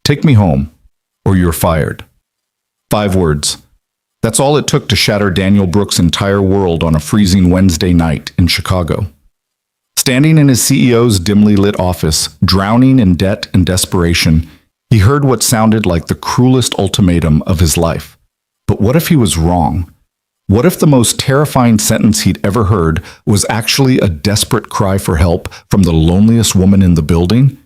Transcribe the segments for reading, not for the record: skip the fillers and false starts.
Take me home, or you're fired. 5 words. That's all it took to shatter Daniel Brooks' entire world on a freezing Wednesday night in Chicago. Standing in his CEO's dimly lit office, drowning in debt and desperation, he heard what sounded like the cruelest ultimatum of his life. But what if he was wrong? What if the most terrifying sentence he'd ever heard was actually a desperate cry for help from the loneliest woman in the building?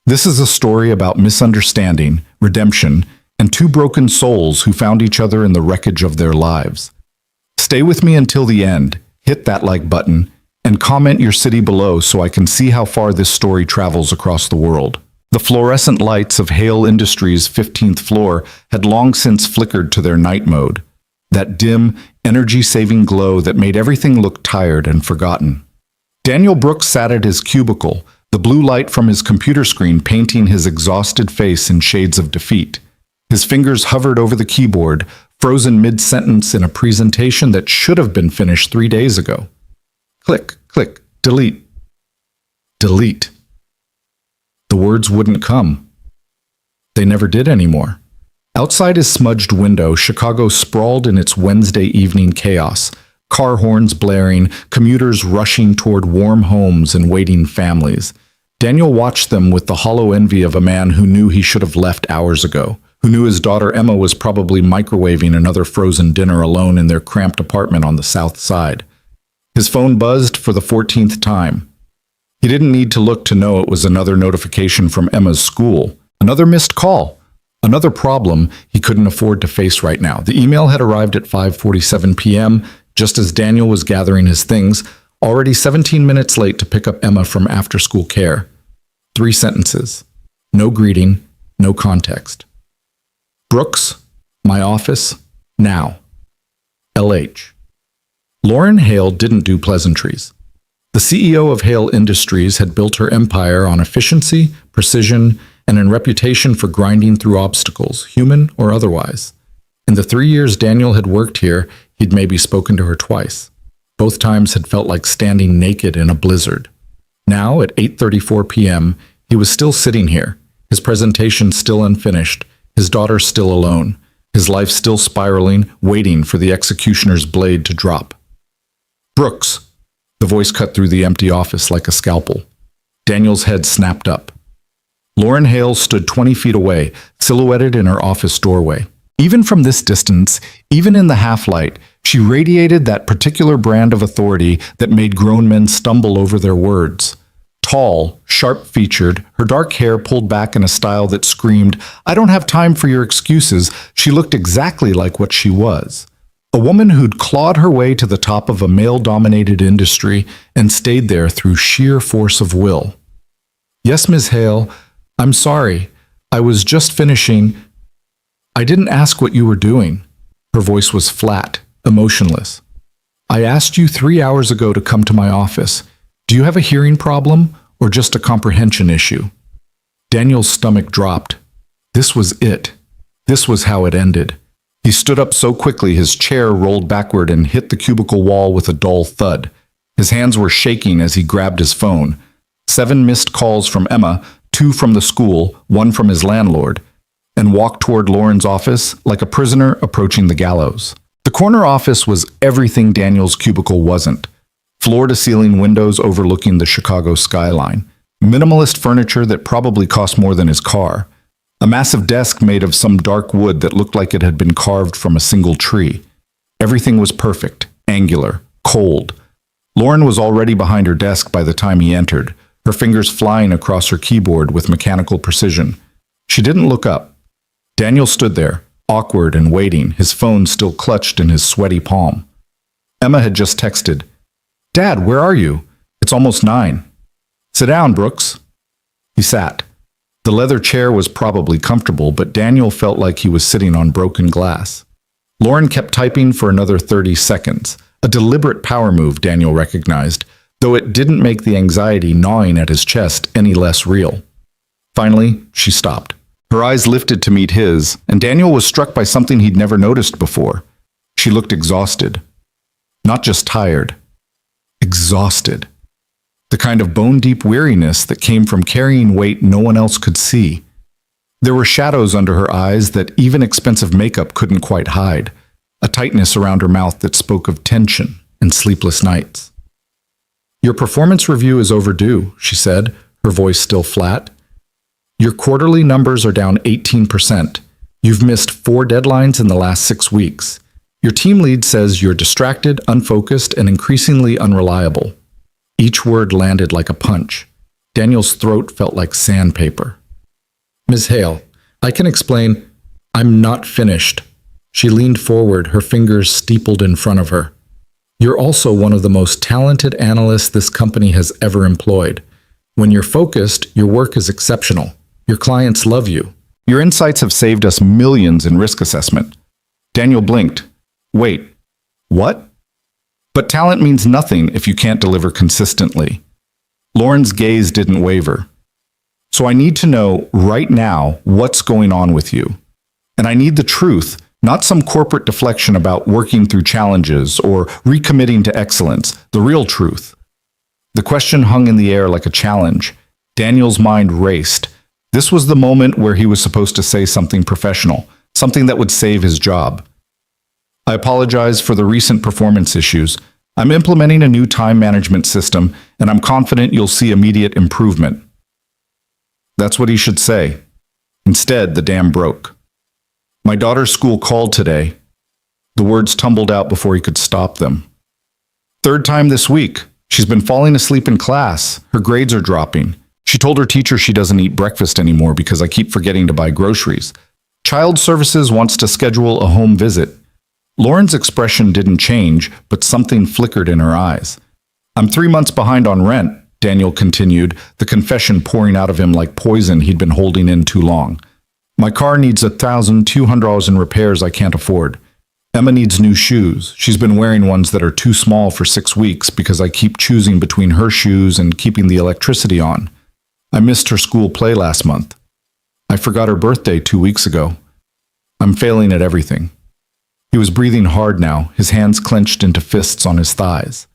This is a story about misunderstanding, redemption, and 2 broken souls who found each other in the wreckage of their lives. Stay with me until the end, hit that like button, and comment your city below so I can see how far this story travels across the world. The fluorescent lights of Hale Industries' 15th floor had long since flickered to their night mode, that dim, energy-saving glow that made everything look tired and forgotten. Daniel Brooks sat at his cubicle, the blue light from his computer screen painting his exhausted face in shades of defeat. His fingers hovered over the keyboard, frozen mid-sentence in a presentation that should have been finished 3 days ago. Click, click, delete. Delete. The words wouldn't come. They never did anymore. Outside his smudged window, Chicago sprawled in its Wednesday evening chaos, car horns blaring, commuters rushing toward warm homes and waiting families. Daniel watched them with the hollow envy of a man who knew he should have left hours ago, who knew his daughter Emma was probably microwaving another frozen dinner alone in their cramped apartment on the south side. His phone buzzed for the 14th time. He didn't need to look to know it was another notification from Emma's school, another missed call, another problem he couldn't afford to face right now. The email had arrived at 5:47 p.m., just as Daniel was gathering his things, already 17 minutes late to pick up Emma from after-school care. 3 sentences. No greeting, no context. Brooks, my office, now. LH. Lauren Hale didn't do pleasantries. The CEO of Hale Industries had built her empire on efficiency, precision, and a reputation for grinding through obstacles, human or otherwise. In the 3 years Daniel had worked here, he'd maybe spoken to her twice. Both times had felt like standing naked in a blizzard. Now, at 8:34 p.m., he was still sitting here, his presentation still unfinished, his daughter still alone, his life still spiraling, waiting for the executioner's blade to drop. Brooks! The voice cut through the empty office like a scalpel. Daniel's head snapped up. Lauren Hale stood 20 feet away, silhouetted in her office doorway. Even from this distance, even in the half-light, she radiated that particular brand of authority that made grown men stumble over their words. Tall, sharp-featured, her dark hair pulled back in a style that screamed, "I don't have time for your excuses," she looked exactly like what she was. A woman who'd clawed her way to the top of a male-dominated industry and stayed there through sheer force of will. "Yes, Ms. Hale, I'm sorry. I was just finishing. I didn't ask what you were doing." Her voice was flat, emotionless. "I asked you 3 hours ago to come to my office. Do you have a hearing problem or just a comprehension issue?" Daniel's stomach dropped. This was it. This was how it ended. He stood up so quickly his chair rolled backward and hit the cubicle wall with a dull thud. His hands were shaking as he grabbed his phone. 7 missed calls from Emma, 2 from the school, 1 from his landlord, and walked toward Lauren's office like a prisoner approaching the gallows. The corner office was everything Daniel's cubicle wasn't. Floor-to-ceiling windows overlooking the Chicago skyline. Minimalist furniture that probably cost more than his car. A massive desk made of some dark wood that looked like it had been carved from a single tree. Everything was perfect, angular, cold. Lauren was already behind her desk by the time he entered, her fingers flying across her keyboard with mechanical precision. She didn't look up. Daniel stood there, awkward and waiting, his phone still clutched in his sweaty palm. Emma had just texted, "Dad, where are you? It's almost 9. "Sit down, Brooks." He sat. The leather chair was probably comfortable, but Daniel felt like he was sitting on broken glass. Lauren kept typing for another 30 seconds, a deliberate power move Daniel recognized, though it didn't make the anxiety gnawing at his chest any less real. Finally, she stopped. Her eyes lifted to meet his, and Daniel was struck by something he'd never noticed before. She looked exhausted. Not just tired. Exhausted. The kind of bone-deep weariness that came from carrying weight no one else could see. There were shadows under her eyes that even expensive makeup couldn't quite hide, a tightness around her mouth that spoke of tension and sleepless nights. "Your performance review is overdue," she said, her voice still flat. "Your quarterly numbers are down 18%. You've missed 4 deadlines in the last 6 weeks. Your team lead says you're distracted, unfocused, and increasingly unreliable." Each word landed like a punch. Daniel's throat felt like sandpaper. "Ms. Hale, I can explain. I'm not finished." She leaned forward, her fingers steepled in front of her. "You're also one of the most talented analysts this company has ever employed. When you're focused, your work is exceptional. Your clients love you. Your insights have saved us millions in risk assessment." Daniel blinked. "Wait, what?" "But talent means nothing if you can't deliver consistently." Lauren's gaze didn't waver. "So I need to know right now what's going on with you. And I need the truth, not some corporate deflection about working through challenges or recommitting to excellence, the real truth." The question hung in the air like a challenge. Daniel's mind raced. This was the moment where he was supposed to say something professional, something that would save his job. "I apologize for the recent performance issues. I'm implementing a new time management system, and I'm confident you'll see immediate improvement." That's what he should say. Instead, the dam broke. "My daughter's school called today." The words tumbled out before he could stop them. "Third time this week. She's been falling asleep in class. Her grades are dropping. She told her teacher she doesn't eat breakfast anymore because I keep forgetting to buy groceries. Child Services wants to schedule a home visit." Lauren's expression didn't change, but something flickered in her eyes. "I'm 3 months behind on rent," Daniel continued, the confession pouring out of him like poison he'd been holding in too long. "My car needs $1,200 in repairs I can't afford. Emma needs new shoes. She's been wearing ones that are too small for 6 weeks because I keep choosing between her shoes and keeping the electricity on. I missed her school play last month. I forgot her birthday 2 weeks ago. I'm failing at everything." He was breathing hard now, his hands clenched into fists on his thighs.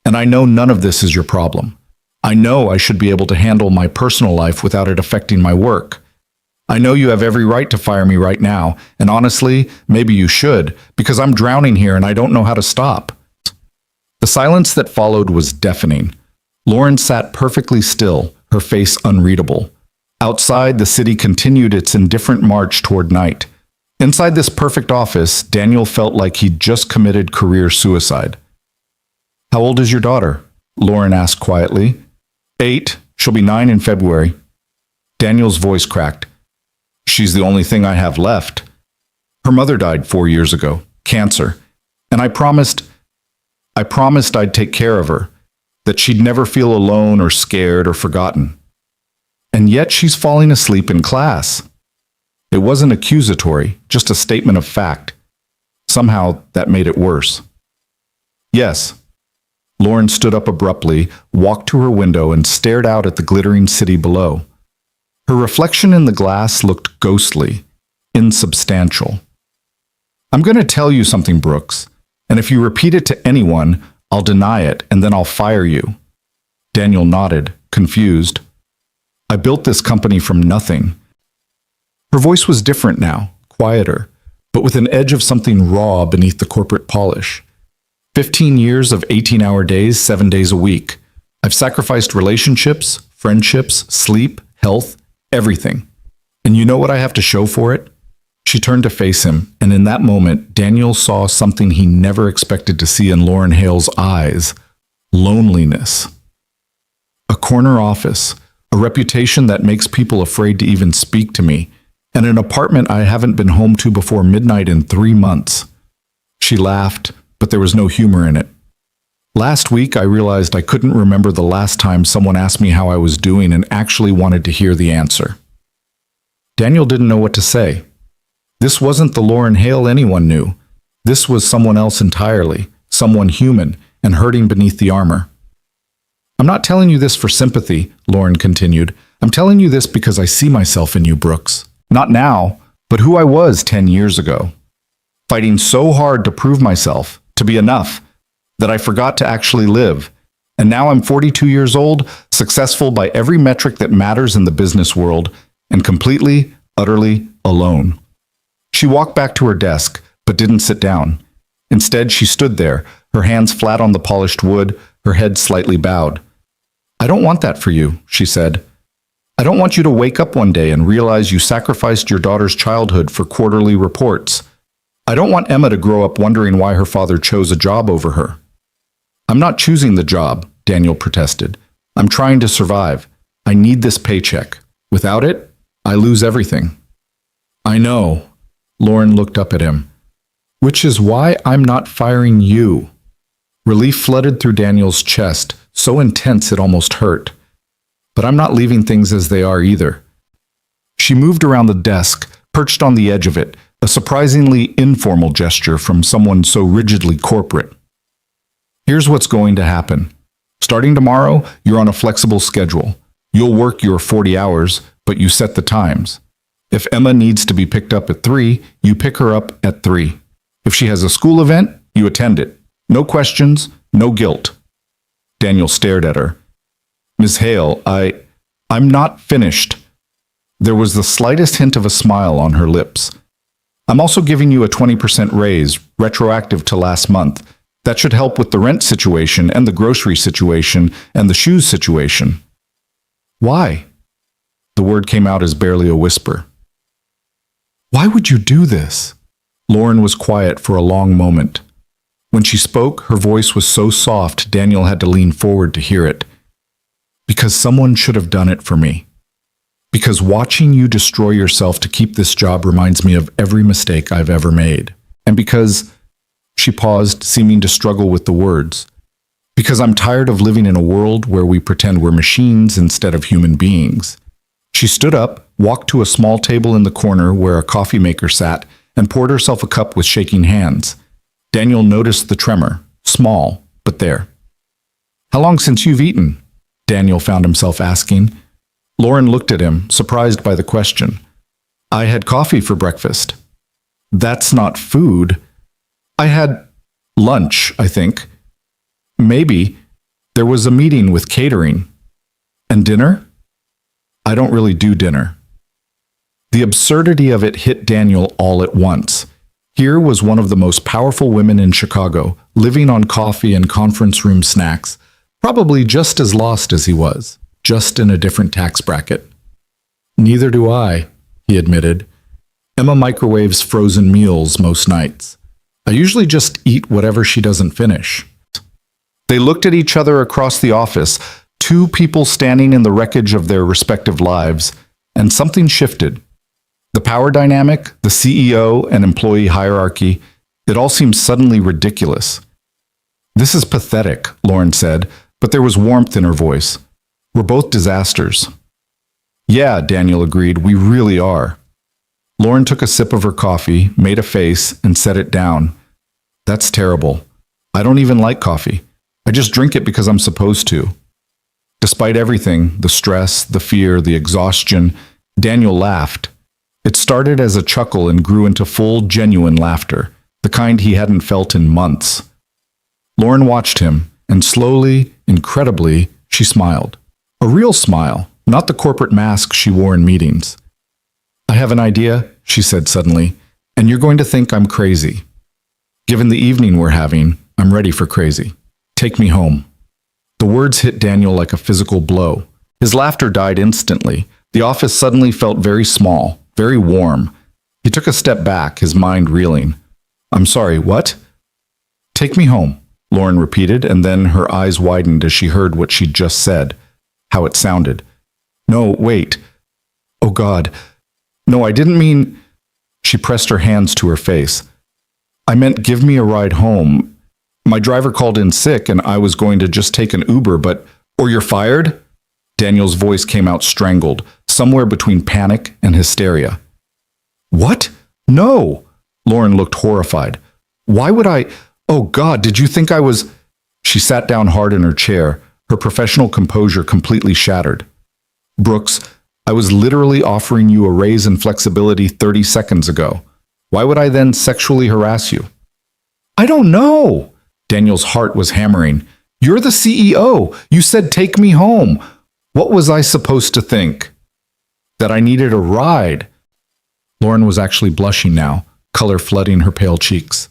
"And I know none of this is your problem. I know I should be able to handle my personal life without it affecting my work. I know you have every right to fire me right now, and honestly, maybe you should, because I'm drowning here and I don't know how to stop." The silence that followed was deafening. Lauren sat perfectly still, her face unreadable. Outside, the city continued its indifferent march toward night. Inside this perfect office, Daniel felt like he'd just committed career suicide. "How old is your daughter?" Lauren asked quietly. 8. She'll be 9 in February." Daniel's voice cracked. "She's the only thing I have left. Her mother died 4 years ago, cancer, and I promised I'd take care of her, that she'd never feel alone or scared or forgotten. And yet she's falling asleep in class." It wasn't accusatory, just a statement of fact. Somehow that made it worse. "Yes." Lauren stood up abruptly, walked to her window, and stared out at the glittering city below. Her reflection in the glass looked ghostly, insubstantial. "I'm going to tell you something, Brooks, and if you repeat it to anyone, I'll deny it, and then I'll fire you." Daniel nodded, confused. "I built this company from nothing." Her voice was different now, quieter, but with an edge of something raw beneath the corporate polish. 15 years of 18-hour days, 7 days a week. I've sacrificed relationships, friendships, sleep, health, everything. And you know what I have to show for it? She turned to face him, and in that moment, Daniel saw something he never expected to see in Lauren Hale's eyes: loneliness. A corner office, a reputation that makes people afraid to even speak to me, and an apartment I haven't been home to before midnight in 3 months. She laughed, but there was no humor in it. "Last week, I realized I couldn't remember the last time someone asked me how I was doing and actually wanted to hear the answer." Daniel didn't know what to say. This wasn't the Lauren Hale anyone knew. This was someone else entirely, someone human and hurting beneath the armor. "I'm not telling you this for sympathy," Lauren continued. "I'm telling you this because I see myself in you, Brooks. Not now, but who I was 10 years ago. Fighting so hard to prove myself, to be enough, that I forgot to actually live. And now I'm 42 years old, successful by every metric that matters in the business world, and completely, utterly alone. She walked back to her desk, but didn't sit down. Instead, she stood there, her hands flat on the polished wood, her head slightly bowed. "I don't want that for you," she said. "I don't want you to wake up one day and realize you sacrificed your daughter's childhood for quarterly reports. I don't want Emma to grow up wondering why her father chose a job over her." "I'm not choosing the job," Daniel protested. "I'm trying to survive. I need this paycheck. Without it, I lose everything." "I know." Lauren looked up at him. "Which is why I'm not firing you." Relief flooded through Daniel's chest, so intense it almost hurt. "But I'm not leaving things as they are either." She moved around the desk, perched on the edge of it, a surprisingly informal gesture from someone so rigidly corporate. "Here's what's going to happen. Starting tomorrow, you're on a flexible schedule. You'll work your 40 hours, but you set the times. If Emma needs to be picked up at 3, you pick her up at 3. If she has a school event, you attend it. No questions, no guilt." Daniel stared at her. "Ms. Hale, I'm not finished." There was the slightest hint of a smile on her lips. "I'm also giving you a 20% raise, retroactive to last month. That should help with the rent situation and the grocery situation and the shoes situation." "Why?" The word came out as barely a whisper. "Why would you do this?" Lauren was quiet for a long moment. When she spoke, her voice was so soft Daniel had to lean forward to hear it. "Because someone should have done it for me. Because watching you destroy yourself to keep this job reminds me of every mistake I've ever made. And because..." She paused, seeming to struggle with the words. "Because I'm tired of living in a world where we pretend we're machines instead of human beings." She stood up, walked to a small table in the corner where a coffee maker sat, and poured herself a cup with shaking hands. Daniel noticed the tremor, small, but there. "How long since you've eaten?" Daniel found himself asking. Lauren looked at him, surprised by the question. "I had coffee for breakfast." "That's not food." "I had lunch, I think." "Maybe. There was a meeting with catering." "And dinner?" "I don't really do dinner." The absurdity of it hit Daniel all at once. Here was one of the most powerful women in Chicago, living on coffee and conference room snacks, probably just as lost as he was, just in a different tax bracket. "Neither do I," he admitted. "Emma microwaves frozen meals most nights. I usually just eat whatever she doesn't finish." They looked at each other across the office, two people standing in the wreckage of their respective lives, and something shifted. The power dynamic, the CEO and employee hierarchy, it all seemed suddenly ridiculous. "This is pathetic," Lauren said, but there was warmth in her voice. "We're both disasters." "Yeah," Daniel agreed, "we really are." Lauren took a sip of her coffee, made a face, and set it down. "That's terrible. I don't even like coffee. I just drink it because I'm supposed to." Despite everything, the stress, the fear, the exhaustion, Daniel laughed. It started as a chuckle and grew into full, genuine laughter, the kind he hadn't felt in months. Lauren watched him, and slowly, incredibly, she smiled. A real smile, not the corporate mask she wore in meetings. "I have an idea," she said suddenly, "and you're going to think I'm crazy. Given the evening we're having, I'm ready for crazy. Take me home." The words hit Daniel like a physical blow. His laughter died instantly. The office suddenly felt very small, very warm. He took a step back, his mind reeling. "I'm sorry, what?" "Take me home," Lauren repeated, and then her eyes widened as she heard what she'd just said, how it sounded. "No, wait. Oh, God. No, I didn't mean..." She pressed her hands to her face. "I meant give me a ride home. My driver called in sick and I was going to just take an Uber, but..." "Or you're fired?" Daniel's voice came out strangled, somewhere between panic and hysteria. "What? No!" Lauren looked horrified. "Why would I... Oh, God, did you think I was..." She sat down hard in her chair, her professional composure completely shattered. "Brooks, I was literally offering you a raise and flexibility 30 seconds ago. Why would I then sexually harass you?" "I don't know." Daniel's heart was hammering. "You're the CEO. You said take me home. What was I supposed to think?" "That I needed a ride." Lauren was actually blushing now, color flooding her pale cheeks.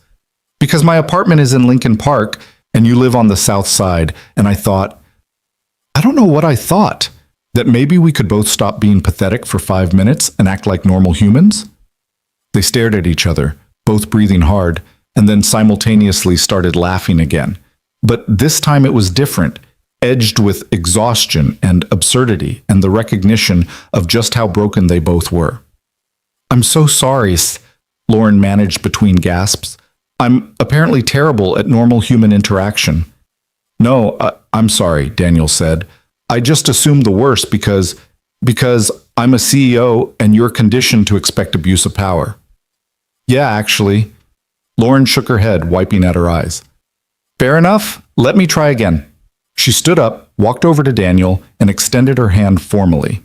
Because my apartment is in Lincoln Park, and you live on the south side, and I don't know what I thought. That maybe we could both stop being pathetic for 5 minutes and act like normal humans? They stared at each other, both breathing hard, and then simultaneously started laughing again. But this time it was different, edged with exhaustion and absurdity and the recognition of just how broken they both were. I'm so sorry, Lauren managed between gasps. I'm apparently terrible at normal human interaction. No, I'm sorry, Daniel said. I just assumed the worst because I'm a CEO and you're conditioned to expect abuse of power. Yeah, actually. Lauren shook her head, wiping at her eyes. Fair enough. Let me try again. She stood up, walked over to Daniel, and extended her hand formally.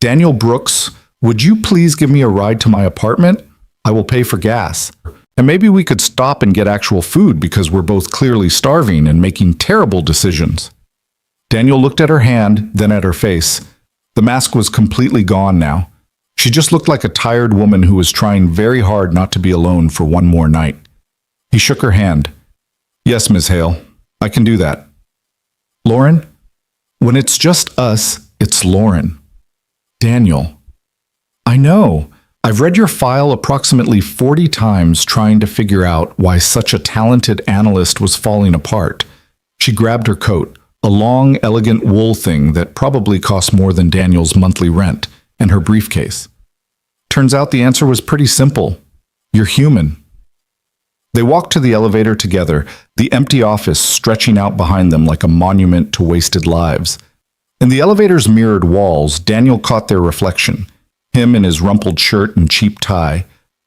Daniel Brooks, would you please give me a ride to my apartment? I will pay for gas. And maybe we could stop and get actual food because we're both clearly starving and making terrible decisions. Daniel looked at her hand, then at her face. The mask was completely gone now. She just looked like a tired woman who was trying very hard not to be alone for one more night. He shook her hand. Yes, Ms. Hale, I can do that. Lauren? When it's just us, it's Lauren. Daniel. I know. I've read your file approximately 40 times trying to figure out why such a talented analyst was falling apart. She grabbed her coat, a long, elegant wool thing that probably cost more than Daniel's monthly rent, and her briefcase. Turns out the answer was pretty simple. You're human. They walked to the elevator together, the empty office stretching out behind them like a monument to wasted lives. In the elevator's mirrored walls, Daniel caught their reflection. Him in his rumpled shirt and cheap tie,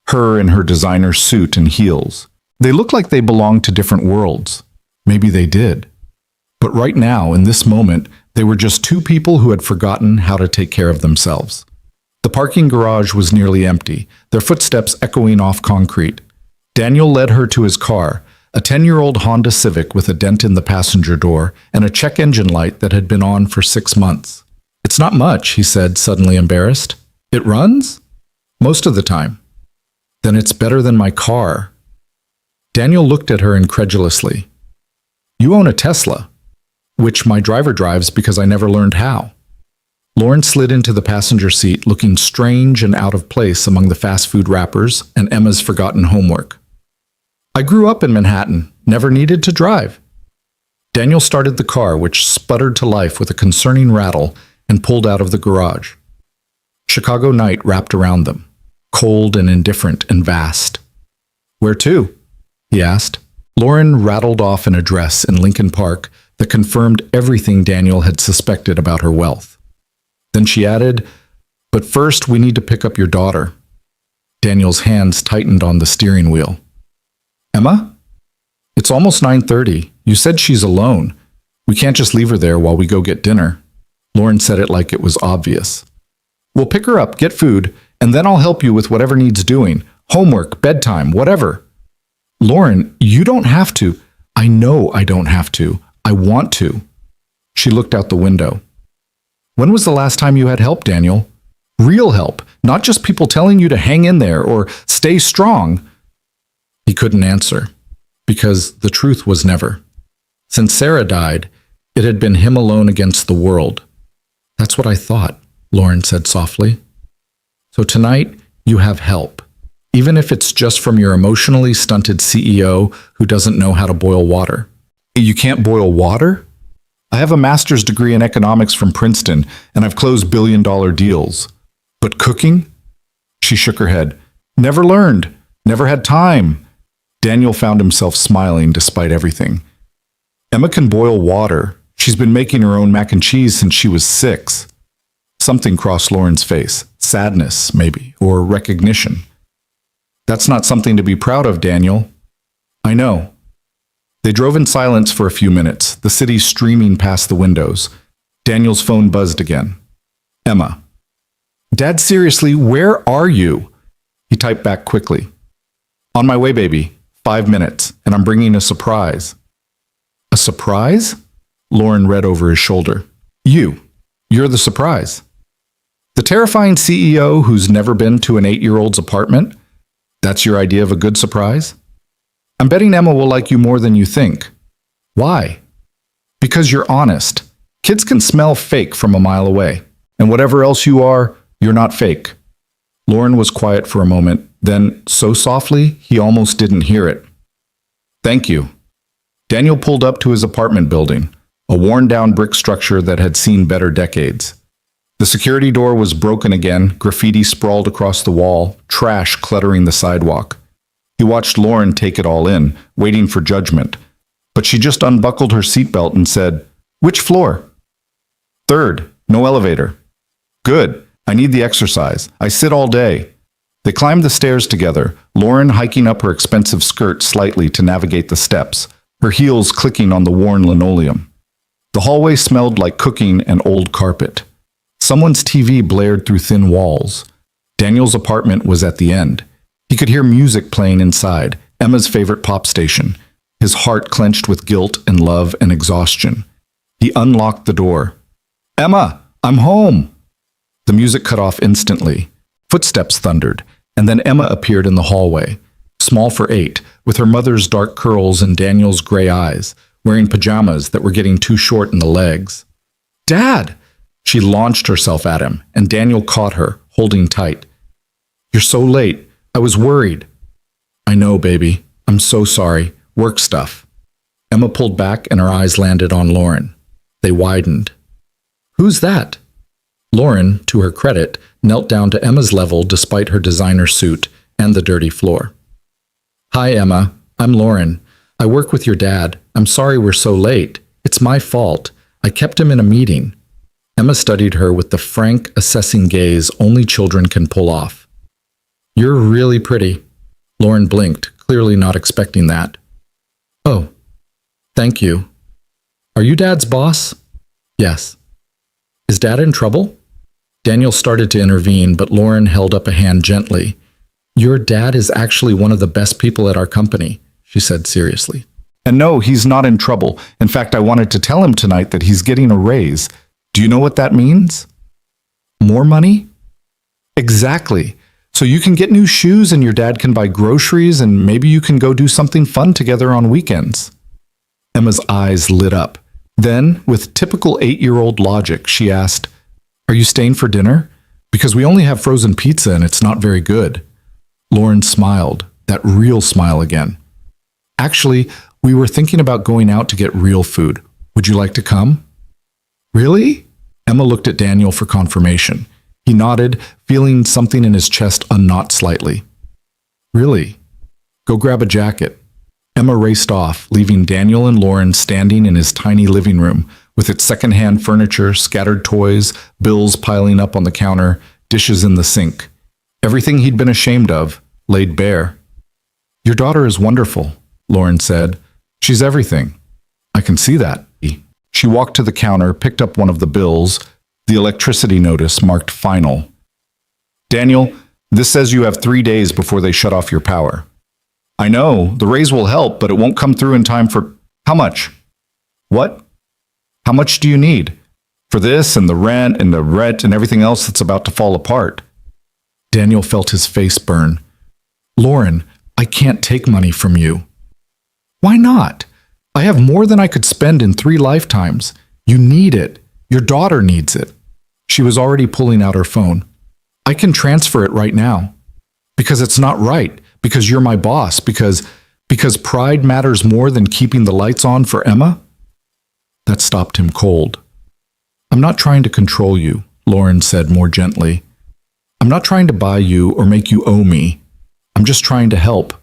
her in her designer suit and heels. They looked like they belonged to different worlds. Maybe they did. But right now, in this moment, they were just two people who had forgotten how to take care of themselves. The parking garage was nearly empty, their footsteps echoing off concrete. Daniel led her to his car, a 10-year-old Honda Civic with a dent in the passenger door and a check engine light that had been on for 6 months. It's not much, he said, suddenly embarrassed. It runs? Most of the time. Then it's better than my car. Daniel looked at her incredulously. You own a Tesla, which my driver drives because I never learned how. Lauren slid into the passenger seat, looking strange and out of place among the fast food wrappers and Emma's forgotten homework. I grew up in Manhattan, never needed to drive. Daniel started the car, which sputtered to life with a concerning rattle, and pulled out of the garage. Chicago night wrapped around them, cold and indifferent and vast. Where to? He asked. Lauren rattled off an address in Lincoln Park that confirmed everything Daniel had suspected about her wealth. Then she added, but first we need to pick up your daughter. Daniel's hands tightened on the steering wheel. Emma? It's almost 9:30. You said she's alone. We can't just leave her there while we go get dinner. Lauren said it like it was obvious. We'll pick her up, get food, and then I'll help you with whatever needs doing. Homework, bedtime, whatever. Lauren, you don't have to. I know I don't have to. I want to. She looked out the window. When was the last time you had help, Daniel? Real help, not just people telling you to hang in there or stay strong. He couldn't answer, because the truth was never. Since Sarah died, it had been him alone against the world. That's what I thought, Lauren said softly. So tonight, you have help, even if it's just from your emotionally stunted CEO who doesn't know how to boil water. You can't boil water? I have a master's degree in economics from Princeton, and I've closed billion-dollar deals. But cooking? She shook her head. Never learned. Never had time. Daniel found himself smiling despite everything. Emma can boil water. She's been making her own mac and cheese since she was 6. Something crossed Lauren's face. Sadness, maybe, or recognition. That's not something to be proud of, Daniel. I know. They drove in silence for a few minutes, the city streaming past the windows. Daniel's phone buzzed again. Emma. Dad, seriously, where are you? He typed back quickly. On my way, baby. 5 minutes, and I'm bringing a surprise. A surprise? Lauren read over his shoulder. You're the surprise. The terrifying CEO who's never been to an 8-year-old's apartment? That's your idea of a good surprise? I'm betting Emma will like you more than you think. Why? Because you're honest. Kids can smell fake from a mile away. And whatever else you are, you're not fake. Lauren was quiet for a moment, then, so softly, he almost didn't hear it. Thank you. Daniel pulled up to his apartment building, a worn-down brick structure that had seen better decades. The security door was broken again, graffiti sprawled across the wall, trash cluttering the sidewalk. He watched Lauren take it all in, waiting for judgment. But she just unbuckled her seatbelt and said, "Which floor?" "Third, no elevator." "Good. I need the exercise. I sit all day." They climbed the stairs together, Lauren hiking up her expensive skirt slightly to navigate the steps, her heels clicking on the worn linoleum. The hallway smelled like cooking and old carpet. Someone's TV blared through thin walls. Daniel's apartment was at the end. He could hear music playing inside, Emma's favorite pop station. His heart clenched with guilt and love and exhaustion. He unlocked the door. "Emma, I'm home!" The music cut off instantly. Footsteps thundered, and then Emma appeared in the hallway, small for 8, with her mother's dark curls and Daniel's gray eyes, wearing pajamas that were getting too short in the legs. "Dad!" She launched herself at him, and Daniel caught her, holding tight. "You're so late. I was worried." "I know, baby. I'm so sorry. Work stuff." Emma pulled back and her eyes landed on Lauren. They widened. "Who's that?" Lauren, to her credit, knelt down to Emma's level despite her designer suit and the dirty floor. "Hi, Emma. I'm Lauren. I work with your dad. I'm sorry we're so late. It's my fault. I kept him in a meeting." Emma studied her with the frank, assessing gaze only children can pull off. "You're really pretty." Lauren blinked, clearly not expecting that. "Oh, thank you. Are you Dad's boss?" "Yes." "Is Dad in trouble?" Daniel started to intervene, but Lauren held up a hand gently. "Your dad is actually one of the best people at our company," she said seriously. "And no, he's not in trouble. In fact, I wanted to tell him tonight that he's getting a raise. Do you know what that means?" "More money?" "Exactly. So you can get new shoes and your dad can buy groceries and maybe you can go do something fun together on weekends." Emma's eyes lit up. Then, with typical 8-year-old logic, she asked, "Are you staying for dinner? Because we only have frozen pizza and it's not very good." Lauren smiled, that real smile again. "Actually, we were thinking about going out to get real food. Would you like to come?" "Really?" Emma looked at Daniel for confirmation. He nodded, feeling something in his chest unknot slightly. "Really? Go grab a jacket." Emma raced off, leaving Daniel and Lauren standing in his tiny living room, with its secondhand furniture, scattered toys, bills piling up on the counter, dishes in the sink. Everything he'd been ashamed of, laid bare. "Your daughter is wonderful," Lauren said. "She's everything." "I can see that." She walked to the counter, picked up one of the bills, the electricity notice marked final. "Daniel, this says you have 3 days before they shut off your power." "I know, the raise will help, but it won't come through in time for—" "How much?" "What? How much do you need? For this and the rent and everything else that's about to fall apart." Daniel felt his face burn. "Lauren, I can't take money from you." "Why not? I have more than I could spend in 3 lifetimes. You need it. Your daughter needs it." She was already pulling out her phone. "I can transfer it right now. Because it's not right. Because you're my boss. Because pride matters more than keeping the lights on for Emma?" That stopped him cold. "I'm not trying to control you," Lauren said more gently. "I'm not trying to buy you or make you owe me. I'm just trying to help.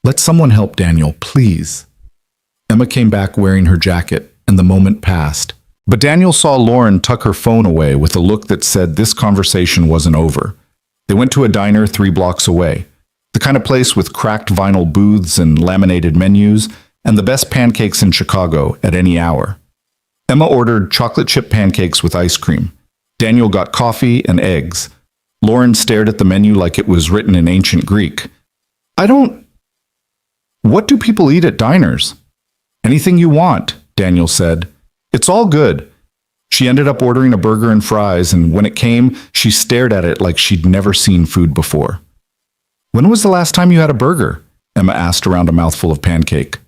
Let someone help Daniel, please." Emma came back wearing her jacket, and the moment passed. But Daniel saw Lauren tuck her phone away with a look that said this conversation wasn't over. They went to a diner 3 blocks away, the kind of place with cracked vinyl booths and laminated menus, and the best pancakes in Chicago at any hour. Emma ordered chocolate chip pancakes with ice cream. Daniel got coffee and eggs. Lauren stared at the menu like it was written in ancient Greek. What do people eat at diners?" "Anything you want," Daniel said. "It's all good." She ended up ordering a burger and fries, and when it came, she stared at it like she'd never seen food before. When was the last time you had a burger? Emma asked around a mouthful of pancake.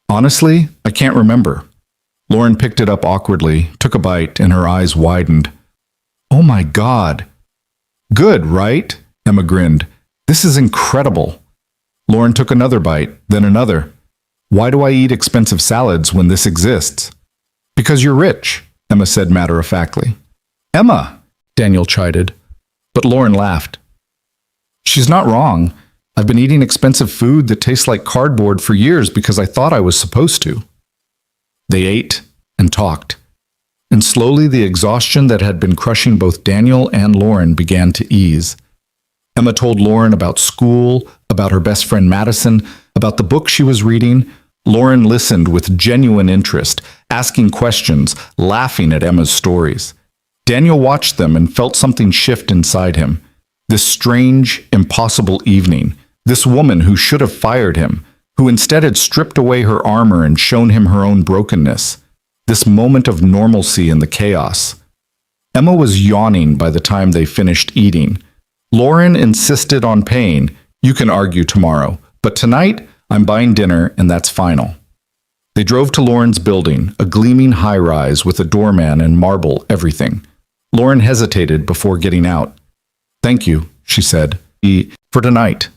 Honestly, I can't remember. Lauren picked it up awkwardly, took a bite, and her eyes widened. Oh my God. Good, right? Emma grinned. This is incredible. Lauren took another bite, then another. Why do I eat expensive salads when this exists? Because you're rich, Emma said matter-of-factly. Emma, Daniel chided, but Lauren laughed. She's not wrong. I've been eating expensive food that tastes like cardboard for years because I thought I was supposed to. They ate and talked, and slowly the exhaustion that had been crushing both Daniel and Lauren began to ease. Emma told Lauren about school, about her best friend Madison, about the book she was reading. Lauren listened with genuine interest, asking questions, laughing at Emma's stories. Daniel watched them and felt something shift inside him. This strange, impossible evening, this woman who should have fired him, who instead had stripped away her armor and shown him her own brokenness. This moment of normalcy in the chaos. Emma was yawning by the time they finished eating. Lauren insisted on paying. You can argue tomorrow, but tonight I'm buying dinner and that's final. They drove to Lauren's building, a gleaming high-rise with a doorman and marble everything. Lauren hesitated before getting out. Thank you, she said, for tonight,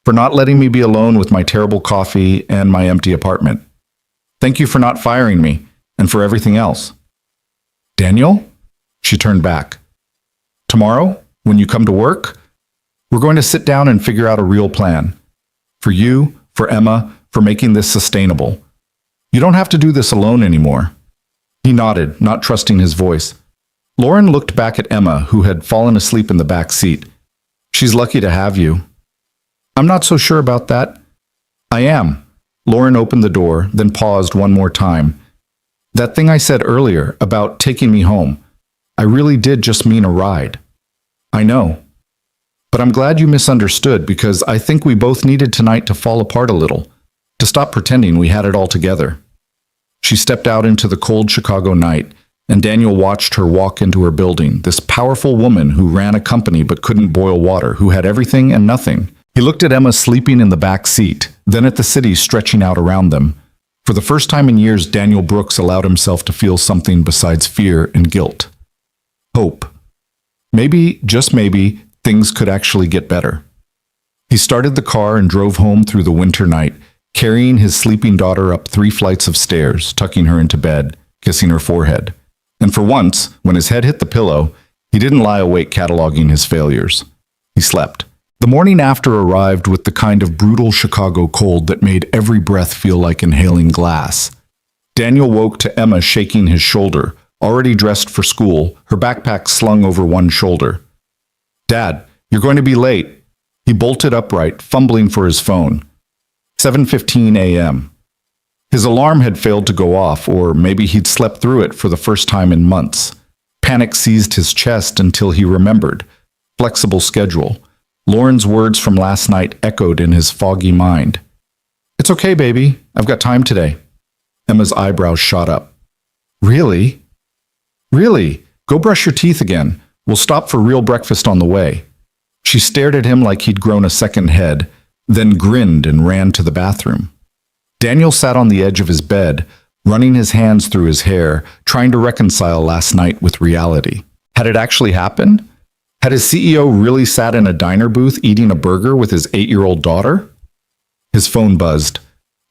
for not letting me be alone with my terrible coffee and my empty apartment. Thank you for not firing me, and for everything else. Daniel? She turned back. Tomorrow, when you come to work, we're going to sit down and figure out a real plan. For you, for Emma, for making this sustainable. You don't have to do this alone anymore. He nodded, not trusting his voice. Lauren looked back at Emma, who had fallen asleep in the back seat. She's lucky to have you. I'm not so sure about that. I am. Lauren opened the door, then paused one more time. That thing I said earlier about taking me home, I really did just mean a ride. I know. But I'm glad you misunderstood because I think we both needed tonight to fall apart a little, to stop pretending we had it all together. She stepped out into the cold Chicago night, and Daniel watched her walk into her building, this powerful woman who ran a company but couldn't boil water, who had everything and nothing. He looked at Emma sleeping in the back seat, then at the city stretching out around them. For the first time in years, Daniel Brooks allowed himself to feel something besides fear and guilt. Hope. Maybe, just maybe, things could actually get better. He started the car and drove home through the winter night, carrying his sleeping daughter up 3 flights of stairs, tucking her into bed, kissing her forehead. And for once, when his head hit the pillow, he didn't lie awake cataloging his failures. He slept. The morning after arrived with the kind of brutal Chicago cold that made every breath feel like inhaling glass. Daniel woke to Emma shaking his shoulder, already dressed for school, her backpack slung over one shoulder. Dad, you're going to be late. He bolted upright, fumbling for his phone. 7:15 a.m. His alarm had failed to go off, or maybe he'd slept through it for the first time in months. Panic seized his chest until he remembered. Flexible schedule. Lauren's words from last night echoed in his foggy mind. It's okay, baby. I've got time today. Emma's eyebrows shot up. Really? Really? Go brush your teeth again. We'll stop for real breakfast on the way. She stared at him like he'd grown a second head, then grinned and ran to the bathroom. Daniel sat on the edge of his bed, running his hands through his hair, trying to reconcile last night with reality. Had it actually happened? Had his CEO really sat in a diner booth eating a burger with his 8-year-old daughter? His phone buzzed.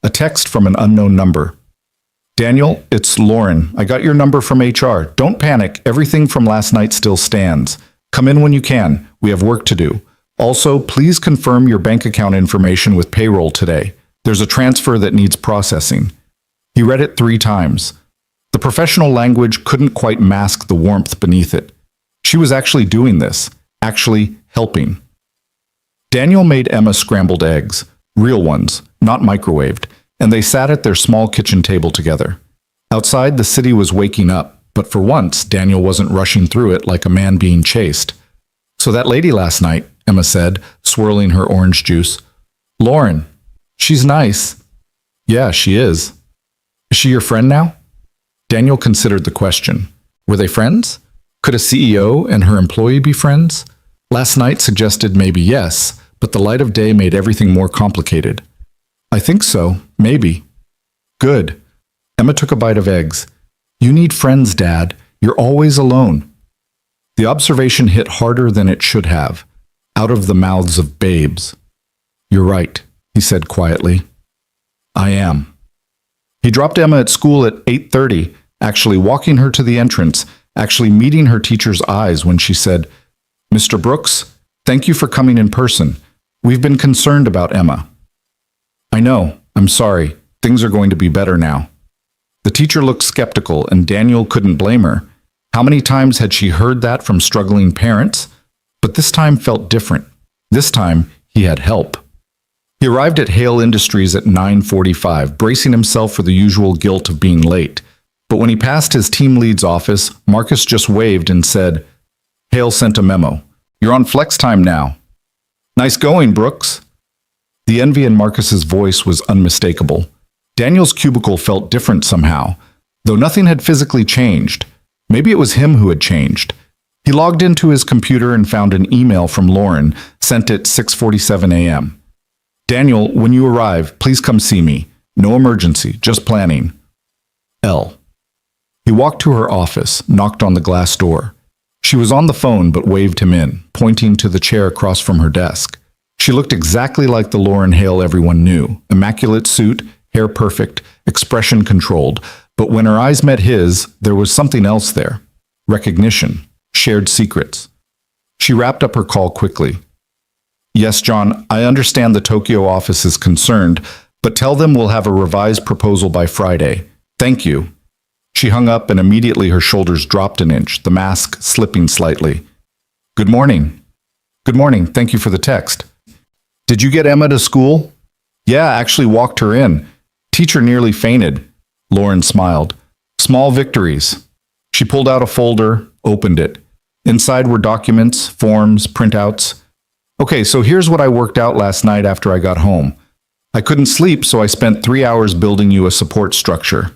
A text from an unknown number. Daniel, it's Lauren. I got your number from HR. Don't panic. Everything from last night still stands. Come in when you can. We have work to do. Also, please confirm your bank account information with payroll today. There's a transfer that needs processing. He read it 3 times. The professional language couldn't quite mask the warmth beneath it. She was actually doing this, actually helping. Daniel made Emma scrambled eggs, real ones, not microwaved, and they sat at their small kitchen table together. Outside, the city was waking up, but for once, Daniel wasn't rushing through it like a man being chased. So that lady last night, Emma said, swirling her orange juice. Lauren, she's nice. Yeah, she is. Is she your friend now? Daniel considered the question. Were they friends? Could a CEO and her employee be friends? Last night suggested maybe yes, but the light of day made everything more complicated. I think so, maybe. Good. Emma took a bite of eggs. You need friends, Dad. You're always alone. The observation hit harder than it should have, out of the mouths of babes. You're right, he said quietly. I am. He dropped Emma at school at 8:30, actually walking her to the entrance, actually meeting her teacher's eyes when she said, Mr. Brooks, thank you for coming in person. We've been concerned about Emma. I know, I'm sorry. Things are going to be better now. The teacher looked skeptical, and Daniel couldn't blame her. How many times had she heard that from struggling parents? But this time felt different. This time, he had help. He arrived at Hale Industries at 9:45, bracing himself for the usual guilt of being late. But when he passed his team lead's office, Marcus just waved and said, Hale sent a memo. You're on flex time now. Nice going, Brooks. The envy in Marcus's voice was unmistakable. Daniel's cubicle felt different somehow, though nothing had physically changed. Maybe it was him who had changed. He logged into his computer and found an email from Lauren, sent at 6:47 a.m. Daniel, when you arrive, please come see me. No emergency, just planning. L. He walked to her office, knocked on the glass door. She was on the phone but waved him in, pointing to the chair across from her desk. She looked exactly like the Lauren Hale everyone knew. Immaculate suit, hair perfect, expression controlled. But when her eyes met his, there was something else there. Recognition. Shared secrets. She wrapped up her call quickly. Yes, John, I understand the Tokyo office is concerned, but tell them we'll have a revised proposal by Friday. Thank you. She hung up and immediately her shoulders dropped an inch, the mask slipping slightly. Good morning. Good morning. Thank you for the text. Did you get Emma to school? Yeah, actually walked her in. Teacher nearly fainted. Lauren smiled. Small victories. She pulled out a folder, opened it. Inside were documents, forms, printouts. Okay, so here's what I worked out last night after I got home. I couldn't sleep, so I spent 3 hours building you a support structure.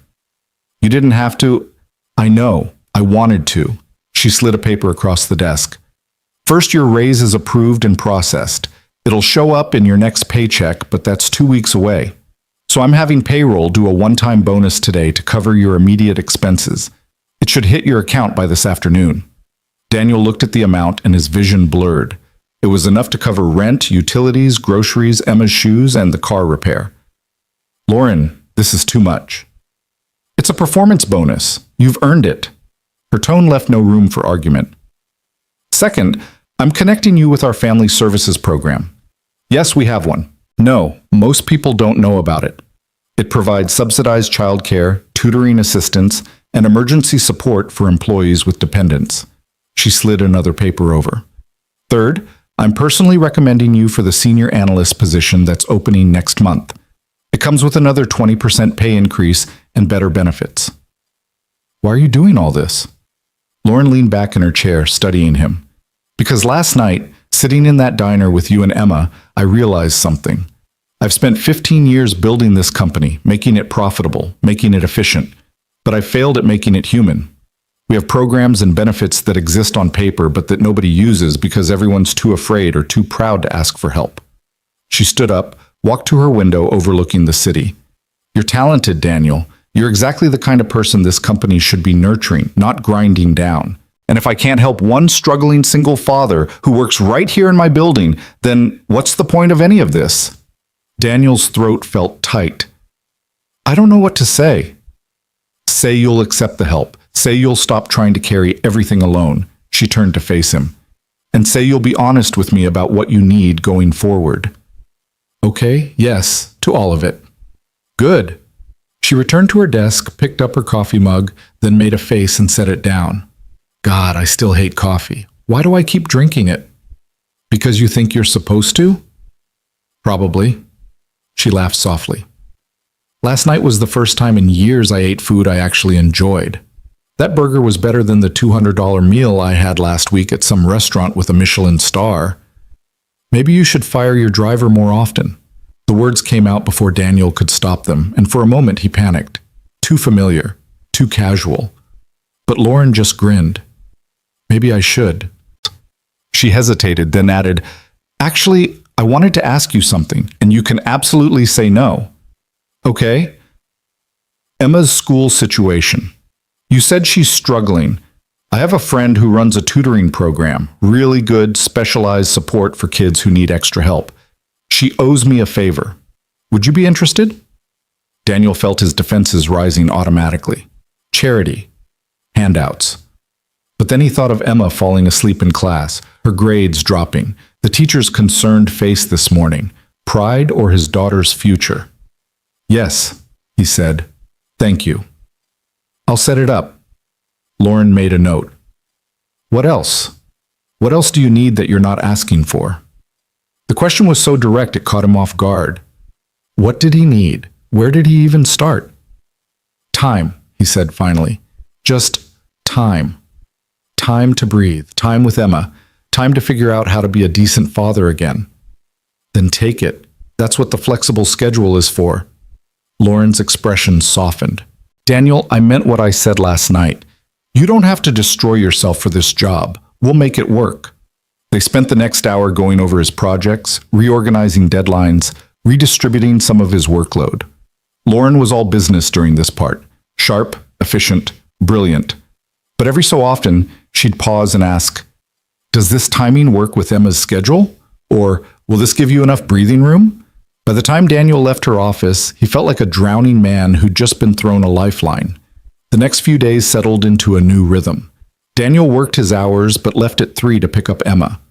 You didn't have to. I know. I wanted to. She slid a paper across the desk. First, your raise is approved and processed. It'll show up in your next paycheck, but that's 2 weeks away. So I'm having payroll do a one-time bonus today to cover your immediate expenses. It should hit your account by this afternoon. Daniel looked at the amount and his vision blurred. It was enough to cover rent, utilities, groceries, Emma's shoes, and the car repair. Lauren, this is too much. It's a performance bonus. You've earned it. Her tone left no room for argument. Second, I'm connecting you with our family services program. Yes, we have one. No, most people don't know about it. It provides subsidized childcare, tutoring assistance, and emergency support for employees with dependents. She slid another paper over. Third, I'm personally recommending you for the senior analyst position that's opening next month. It comes with another 20% pay increase and better benefits. Why are you doing all this? Lauren leaned back in her chair, studying him. Because last night, sitting in that diner with you and Emma, I realized something. I've spent 15 years building this company, making it profitable, making it efficient, but I failed at making it human. We have programs and benefits that exist on paper but that nobody uses because everyone's too afraid or too proud to ask for help. She stood up, walked to her window overlooking the city. You're talented, Daniel. You're exactly the kind of person this company should be nurturing, not grinding down. And if I can't help one struggling single father who works right here in my building, then what's the point of any of this? Daniel's throat felt tight. I don't know what to say. Say you'll accept the help. Say you'll stop trying to carry everything alone. She turned to face him. And say you'll be honest with me about what you need going forward. Okay, yes, to all of it. Good. She returned to her desk, picked up her coffee mug, then made a face and set it down. God, I still hate coffee. Why do I keep drinking it? Because you think you're supposed to? Probably. She laughed softly. Last night was the first time in years I ate food I actually enjoyed. That burger was better than the $200 meal I had last week at some restaurant with a Michelin star. Maybe you should fire your driver more often. The words came out before Daniel could stop them, and for a moment he panicked. Too familiar, too casual. But Lauren just grinned. Maybe I should. She hesitated, then added, Actually, I wanted to ask you something, and you can absolutely say no. Okay? Emma's school situation. You said she's struggling. I have a friend who runs a tutoring program, really good, specialized support for kids who need extra help. She owes me a favor. Would you be interested? Daniel felt his defenses rising automatically. Charity. Handouts. But then he thought of Emma falling asleep in class, her grades dropping, the teacher's concerned face this morning, pride or his daughter's future. Yes, he said. Thank you. I'll set it up. Lauren made a note. What else? What else do you need that you're not asking for? The question was so direct it caught him off guard. What did he need? Where did he even start? Time, he said finally. Just time. Time to breathe, time with Emma, time to figure out how to be a decent father again. Then take it. That's what the flexible schedule is for. Lauren's expression softened. Daniel, I meant what I said last night. You don't have to destroy yourself for this job. We'll make it work. They spent the next hour going over his projects, reorganizing deadlines, redistributing some of his workload. Lauren was all business during this part. Sharp, efficient, brilliant. But every so often, she'd pause and ask, Does this timing work with Emma's schedule? Or will this give you enough breathing room? By the time Daniel left her office, he felt like a drowning man who'd just been thrown a lifeline. The next few days settled into a new rhythm. Daniel worked his hours but left at 3 to pick up Emma.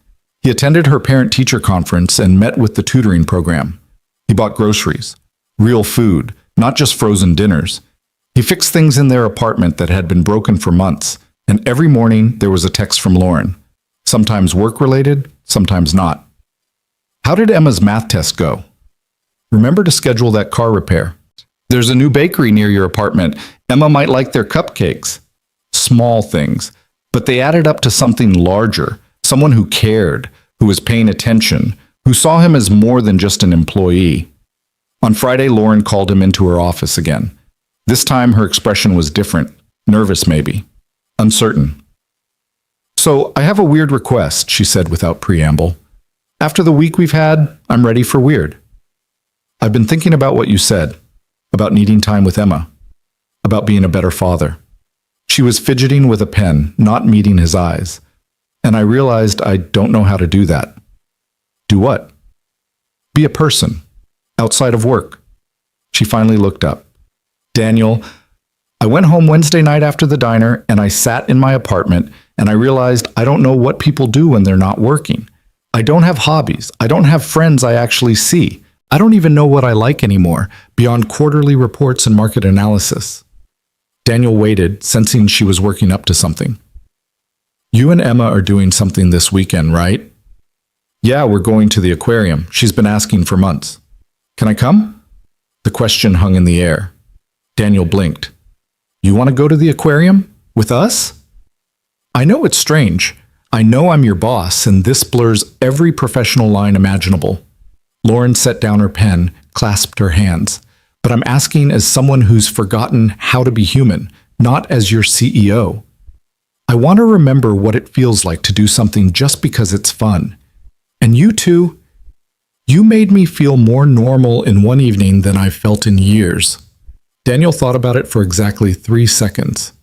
He attended her parent-teacher conference and met with the tutoring program. He bought groceries, real food, not just frozen dinners. He fixed things in their apartment that had been broken for months, and every morning there was a text from Lauren. Sometimes work-related, sometimes not. How did Emma's math test go? Remember to schedule that car repair. There's a new bakery near your apartment. Emma might like their cupcakes. Small things, but they added up to something larger, someone who cared, who was paying attention, who saw him as more than just an employee. On Friday, Lauren called him into her office again. This time her expression was different, nervous maybe, uncertain. So, I have a weird request, she said without preamble. After the week we've had, I'm ready for weird. I've been thinking about what you said, about needing time with Emma, about being a better father. She was fidgeting with a pen, not meeting his eyes, and I realized I don't know how to do that. Do what? Be a person, outside of work. She finally looked up. Daniel, I went home Wednesday night after the diner and I sat in my apartment and I realized I don't know what people do when they're not working. I don't have hobbies. I don't have friends I actually see. I don't even know what I like anymore, beyond quarterly reports and market analysis. Daniel waited, sensing she was working up to something. You and Emma are doing something this weekend, right? Yeah, we're going to the aquarium. She's been asking for months. Can I come? The question hung in the air. Daniel blinked. You want to go to the aquarium? With us? I know it's strange. I know I'm your boss, and this blurs every professional line imaginable. Lauren set down her pen, clasped her hands. But I'm asking as someone who's forgotten how to be human, not as your CEO. I want to remember what it feels like to do something just because it's fun. And you two, you made me feel more normal in one evening than I've felt in years. Daniel thought about it for exactly 3 seconds.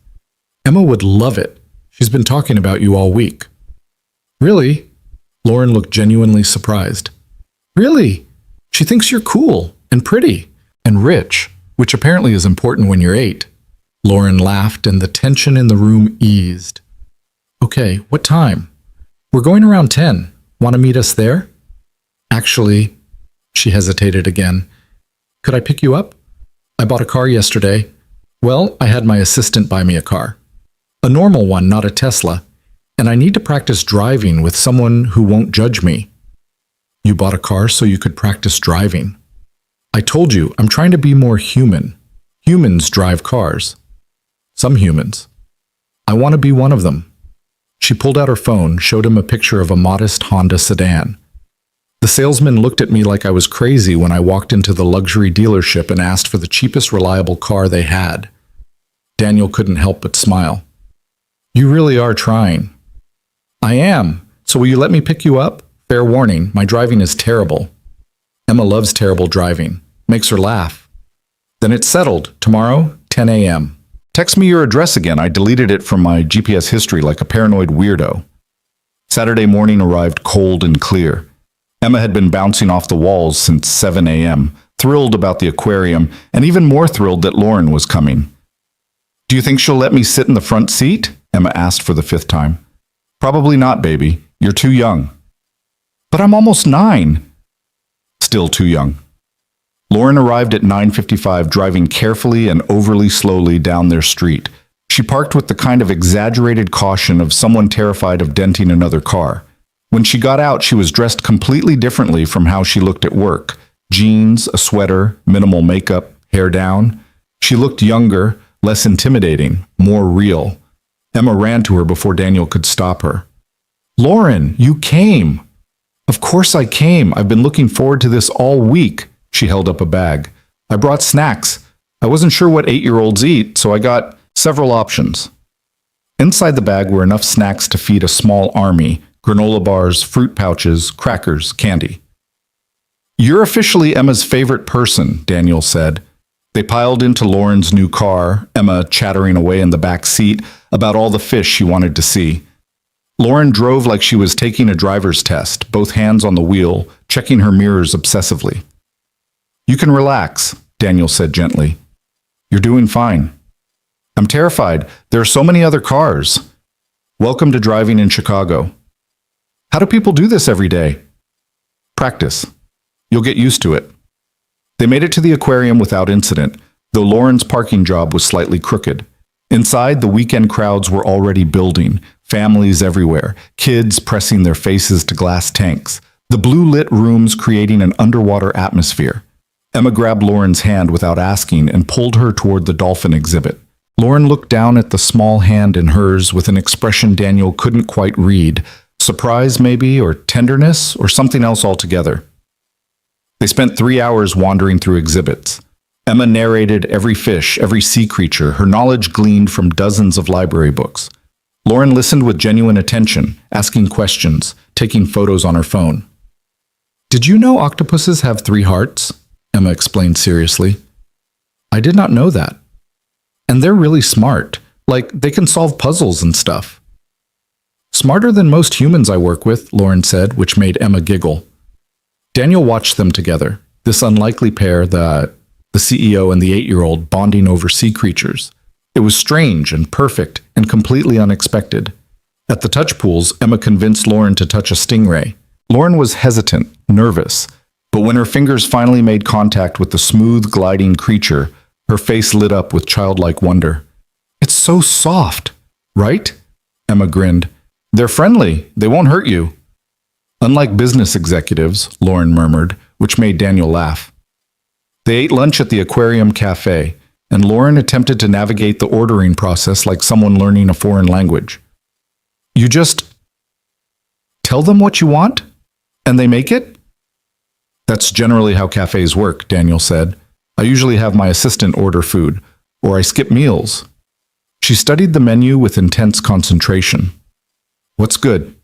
Emma would love it. She's been talking about you all week. Really? Lauren looked genuinely surprised. Really? She thinks you're cool and pretty and rich, which apparently is important when you're 8. Lauren laughed and the tension in the room eased. Okay, what time? We're going around 10. Want to meet us there? Actually, she hesitated again. Could I pick you up? I bought a car yesterday. Well, I had my assistant buy me a car. A normal one, not a Tesla. And I need to practice driving with someone who won't judge me. You bought a car so you could practice driving. I told you, I'm trying to be more human. Humans drive cars. Some humans. I want to be one of them. She pulled out her phone, showed him a picture of a modest Honda sedan. The salesman looked at me like I was crazy when I walked into the luxury dealership and asked for the cheapest reliable car they had. Daniel couldn't help but smile. You really are trying. I am. So will you let me pick you up? Fair warning, my driving is terrible. Emma loves terrible driving. Makes her laugh. Then it's settled. Tomorrow, 10 a.m. Text me your address again. I deleted it from my GPS history like a paranoid weirdo. Saturday morning arrived cold and clear. Emma had been bouncing off the walls since 7 a.m., thrilled about the aquarium, and even more thrilled that Lauren was coming. Do you think she'll let me sit in the front seat? Emma asked for the 5th time. Probably not, baby. You're too young. But I'm almost 9. Still too young. Lauren arrived at 9:55, driving carefully and overly slowly down their street. She parked with the kind of exaggerated caution of someone terrified of denting another car. When she got out, she was dressed completely differently from how she looked at work. Jeans, a sweater, minimal makeup, hair down. She looked younger, less intimidating, more real. Emma ran to her before Daniel could stop her. Lauren, you came! Of course I came. I've been looking forward to this all week. She held up a bag. I brought snacks. I wasn't sure what 8-year-olds eat, so I got several options. Inside the bag were enough snacks to feed a small army: granola bars, fruit pouches, crackers, candy. You're officially Emma's favorite person, Daniel said. They piled into Lauren's new car, Emma chattering away in the back seat about all the fish she wanted to see. Lauren drove like she was taking a driver's test, both hands on the wheel, checking her mirrors obsessively. You can relax, Daniel said gently. You're doing fine. I'm terrified. There are so many other cars. Welcome to driving in Chicago. How do people do this every day? Practice. You'll get used to it. They made it to the aquarium without incident, though Lauren's parking job was slightly crooked. Inside, the weekend crowds were already building, families everywhere, kids pressing their faces to glass tanks, the blue-lit rooms creating an underwater atmosphere. Emma grabbed Lauren's hand without asking and pulled her toward the dolphin exhibit. Lauren looked down at the small hand in hers with an expression Daniel couldn't quite read, surprise maybe, or tenderness, or something else altogether. They spent 3 hours wandering through exhibits. Emma narrated every fish, every sea creature, her knowledge gleaned from dozens of library books. Lauren listened with genuine attention, asking questions, taking photos on her phone. Did you know octopuses have 3 hearts? Emma explained seriously. I did not know that. And they're really smart, like they can solve puzzles and stuff. Smarter than most humans I work with, Lauren said, which made Emma giggle. Daniel watched them together, this unlikely pair, the CEO and the 8-year-old, bonding over sea creatures. It was strange and perfect and completely unexpected. At the touch pools, Emma convinced Lauren to touch a stingray. Lauren was hesitant, nervous, but when her fingers finally made contact with the smooth, gliding creature, her face lit up with childlike wonder. It's so soft, right? Emma grinned. They're friendly. They won't hurt you. Unlike business executives, Lauren murmured, which made Daniel laugh. They ate lunch at the aquarium cafe, and Lauren attempted to navigate the ordering process like someone learning a foreign language. You just tell them what you want, and they make it? That's generally how cafes work, Daniel said. I usually have my assistant order food, or I skip meals. She studied the menu with intense concentration. What's good?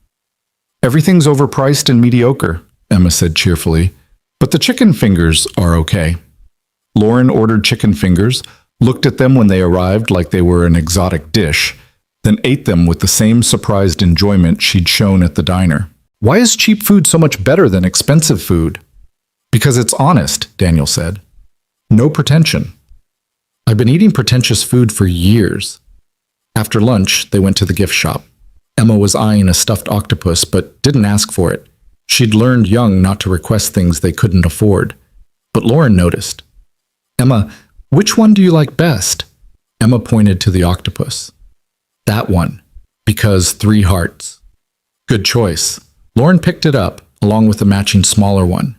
Everything's overpriced and mediocre, Emma said cheerfully, but the chicken fingers are okay. Lauren ordered chicken fingers, looked at them when they arrived like they were an exotic dish, then ate them with the same surprised enjoyment she'd shown at the diner. Why is cheap food so much better than expensive food? Because it's honest, Daniel said. No pretension. I've been eating pretentious food for years. After lunch, they went to the gift shop. Emma was eyeing a stuffed octopus, but didn't ask for it. She'd learned young not to request things they couldn't afford. But Lauren noticed. Emma, which one do you like best? Emma pointed to the octopus. That one, because 3 hearts. Good choice. Lauren picked it up, along with a matching smaller one.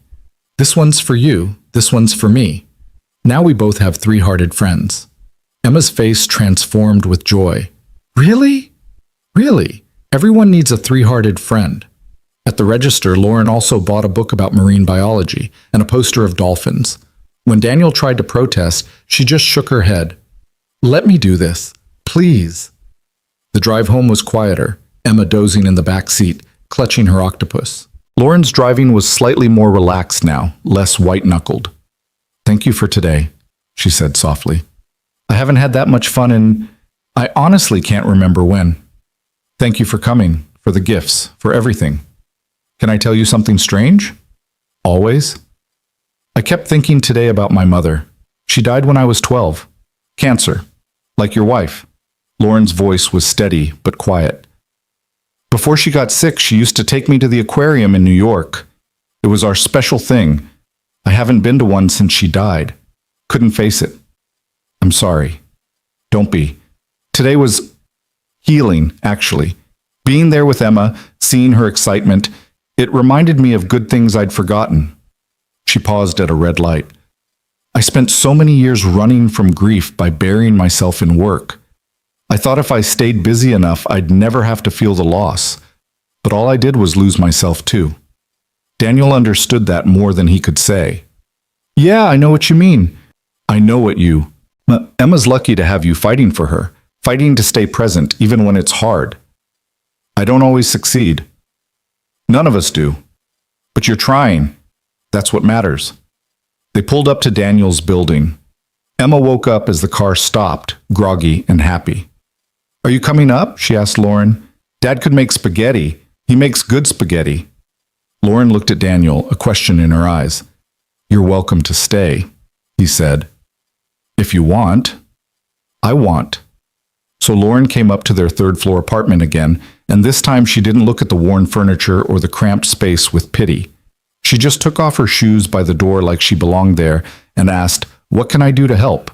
This one's for you, this one's for me. Now we both have 3-hearted friends. Emma's face transformed with joy. Really? Really? Everyone needs a 3-hearted friend. At the register, Lauren also bought a book about marine biology and a poster of dolphins. When Daniel tried to protest, she just shook her head. Let me do this, please. The drive home was quieter, Emma dozing in the back seat, clutching her octopus. Lauren's driving was slightly more relaxed now, less white-knuckled. "Thank you for today," she said softly. "I haven't had that much fun in... I honestly can't remember when. Thank you for coming, for the gifts, for everything. Can I tell you something strange? Always? I kept thinking today about my mother. She died when I was 12. Cancer. Like your wife." Lauren's voice was steady but quiet. "Before she got sick, she used to take me to the aquarium in New York. It was our special thing. I haven't been to one since she died. Couldn't face it. I'm sorry. Don't be. Today was healing, actually. Being there with Emma, seeing her excitement, it reminded me of good things I'd forgotten." She paused at a red light. "I spent so many years running from grief by burying myself in work. I thought if I stayed busy enough, I'd never have to feel the loss. But all I did was lose myself too." Daniel understood that more than he could say. "Yeah, I know what you mean. I know what you... Emma's lucky to have you fighting for her, fighting to stay present even when it's hard. I don't always succeed. None of us do. But you're trying. That's what matters." They pulled up to Daniel's building. Emma woke up as the car stopped, groggy and happy. "Are you coming up?" she asked Lauren. "Dad could make spaghetti. He makes good spaghetti." Lauren looked at Daniel, a question in her eyes. "You're welcome to stay," he said. "If you want." "I want." So Lauren came up to their third-floor apartment again, and this time she didn't look at the worn furniture or the cramped space with pity. She just took off her shoes by the door like she belonged there and asked, "What can I do to help?"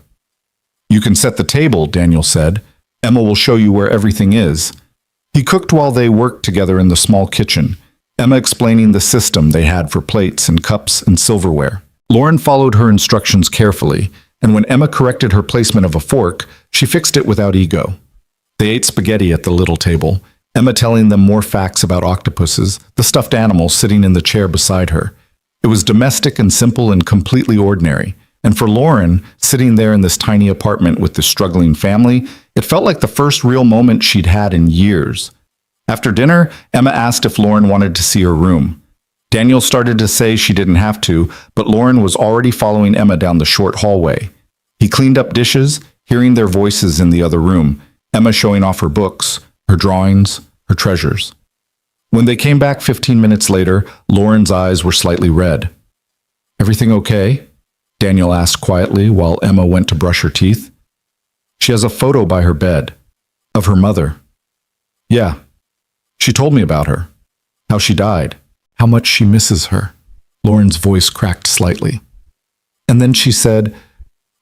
"You can set the table," Daniel said. "Emma will show you where everything is." He cooked while they worked together in the small kitchen, Emma explaining the system they had for plates and cups and silverware. Lauren followed her instructions carefully, and when Emma corrected her placement of a fork, she fixed it without ego. They ate spaghetti at the little table, Emma telling them more facts about octopuses, the stuffed animal sitting in the chair beside her. It was domestic and simple and completely ordinary. And for Lauren, sitting there in this tiny apartment with the struggling family, it felt like the first real moment she'd had in years. After dinner, Emma asked if Lauren wanted to see her room. Daniel started to say she didn't have to, but Lauren was already following Emma down the short hallway. He cleaned up dishes, hearing their voices in the other room, Emma showing off her books, her drawings, her treasures. When they came back 15 minutes later, Lauren's eyes were slightly red. "Everything okay?" Daniel asked quietly while Emma went to brush her teeth. "She has a photo by her bed. Of her mother." "Yeah. She told me about her. How she died. How much she misses her." Lauren's voice cracked slightly. "And then she said,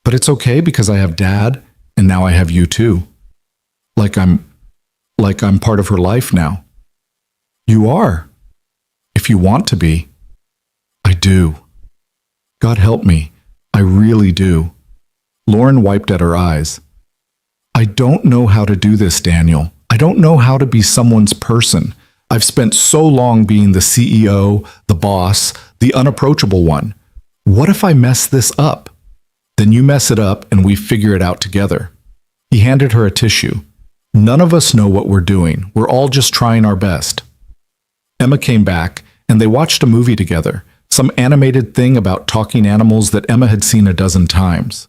'But it's okay because I have Dad, and now I have you too. Like I'm part of her life now.'" "You are. If you want to be." "I do. God help me. I really do." Lauren wiped at her eyes. "I don't know how to do this, Daniel. I don't know how to be someone's person. I've spent so long being the CEO, the boss, the unapproachable one. What if I mess this up?" "Then you mess it up and we figure it out together." He handed her a tissue. "None of us know what we're doing. We're all just trying our best." Emma came back, and they watched a movie together, some animated thing about talking animals that Emma had seen a dozen times.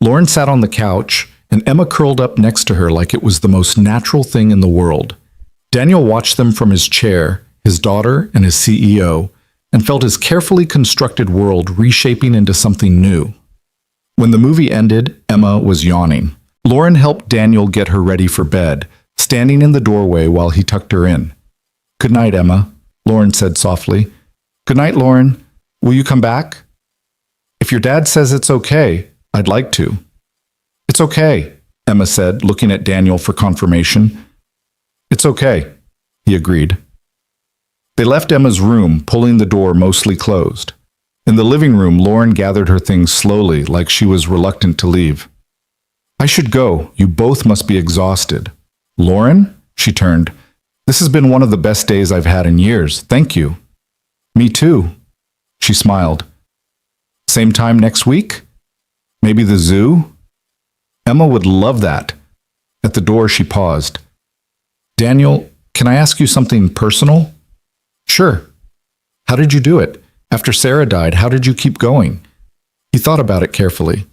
Lauren sat on the couch, and Emma curled up next to her like it was the most natural thing in the world. Daniel watched them from his chair, his daughter and his CEO, and felt his carefully constructed world reshaping into something new. When the movie ended, Emma was yawning. Lauren helped Daniel get her ready for bed, standing in the doorway while he tucked her in. "Good night, Emma," Lauren said softly. "Good night, Lauren. Will you come back?" "If your dad says it's okay, I'd like to." "It's okay," Emma said, looking at Daniel for confirmation. "It's okay," he agreed. They left Emma's room, pulling the door mostly closed. In the living room, Lauren gathered her things slowly, like she was reluctant to leave. "I should go. You both must be exhausted." "Lauren?" She turned. "This has been one of the best days I've had in years. Thank you." "Me too." She smiled. "Same time next week? Maybe the zoo?" Emma would love that. At the door, she paused. Daniel, can I ask you something personal? Sure. How did you do it? After Sarah died, how did you keep going? He thought about it carefully.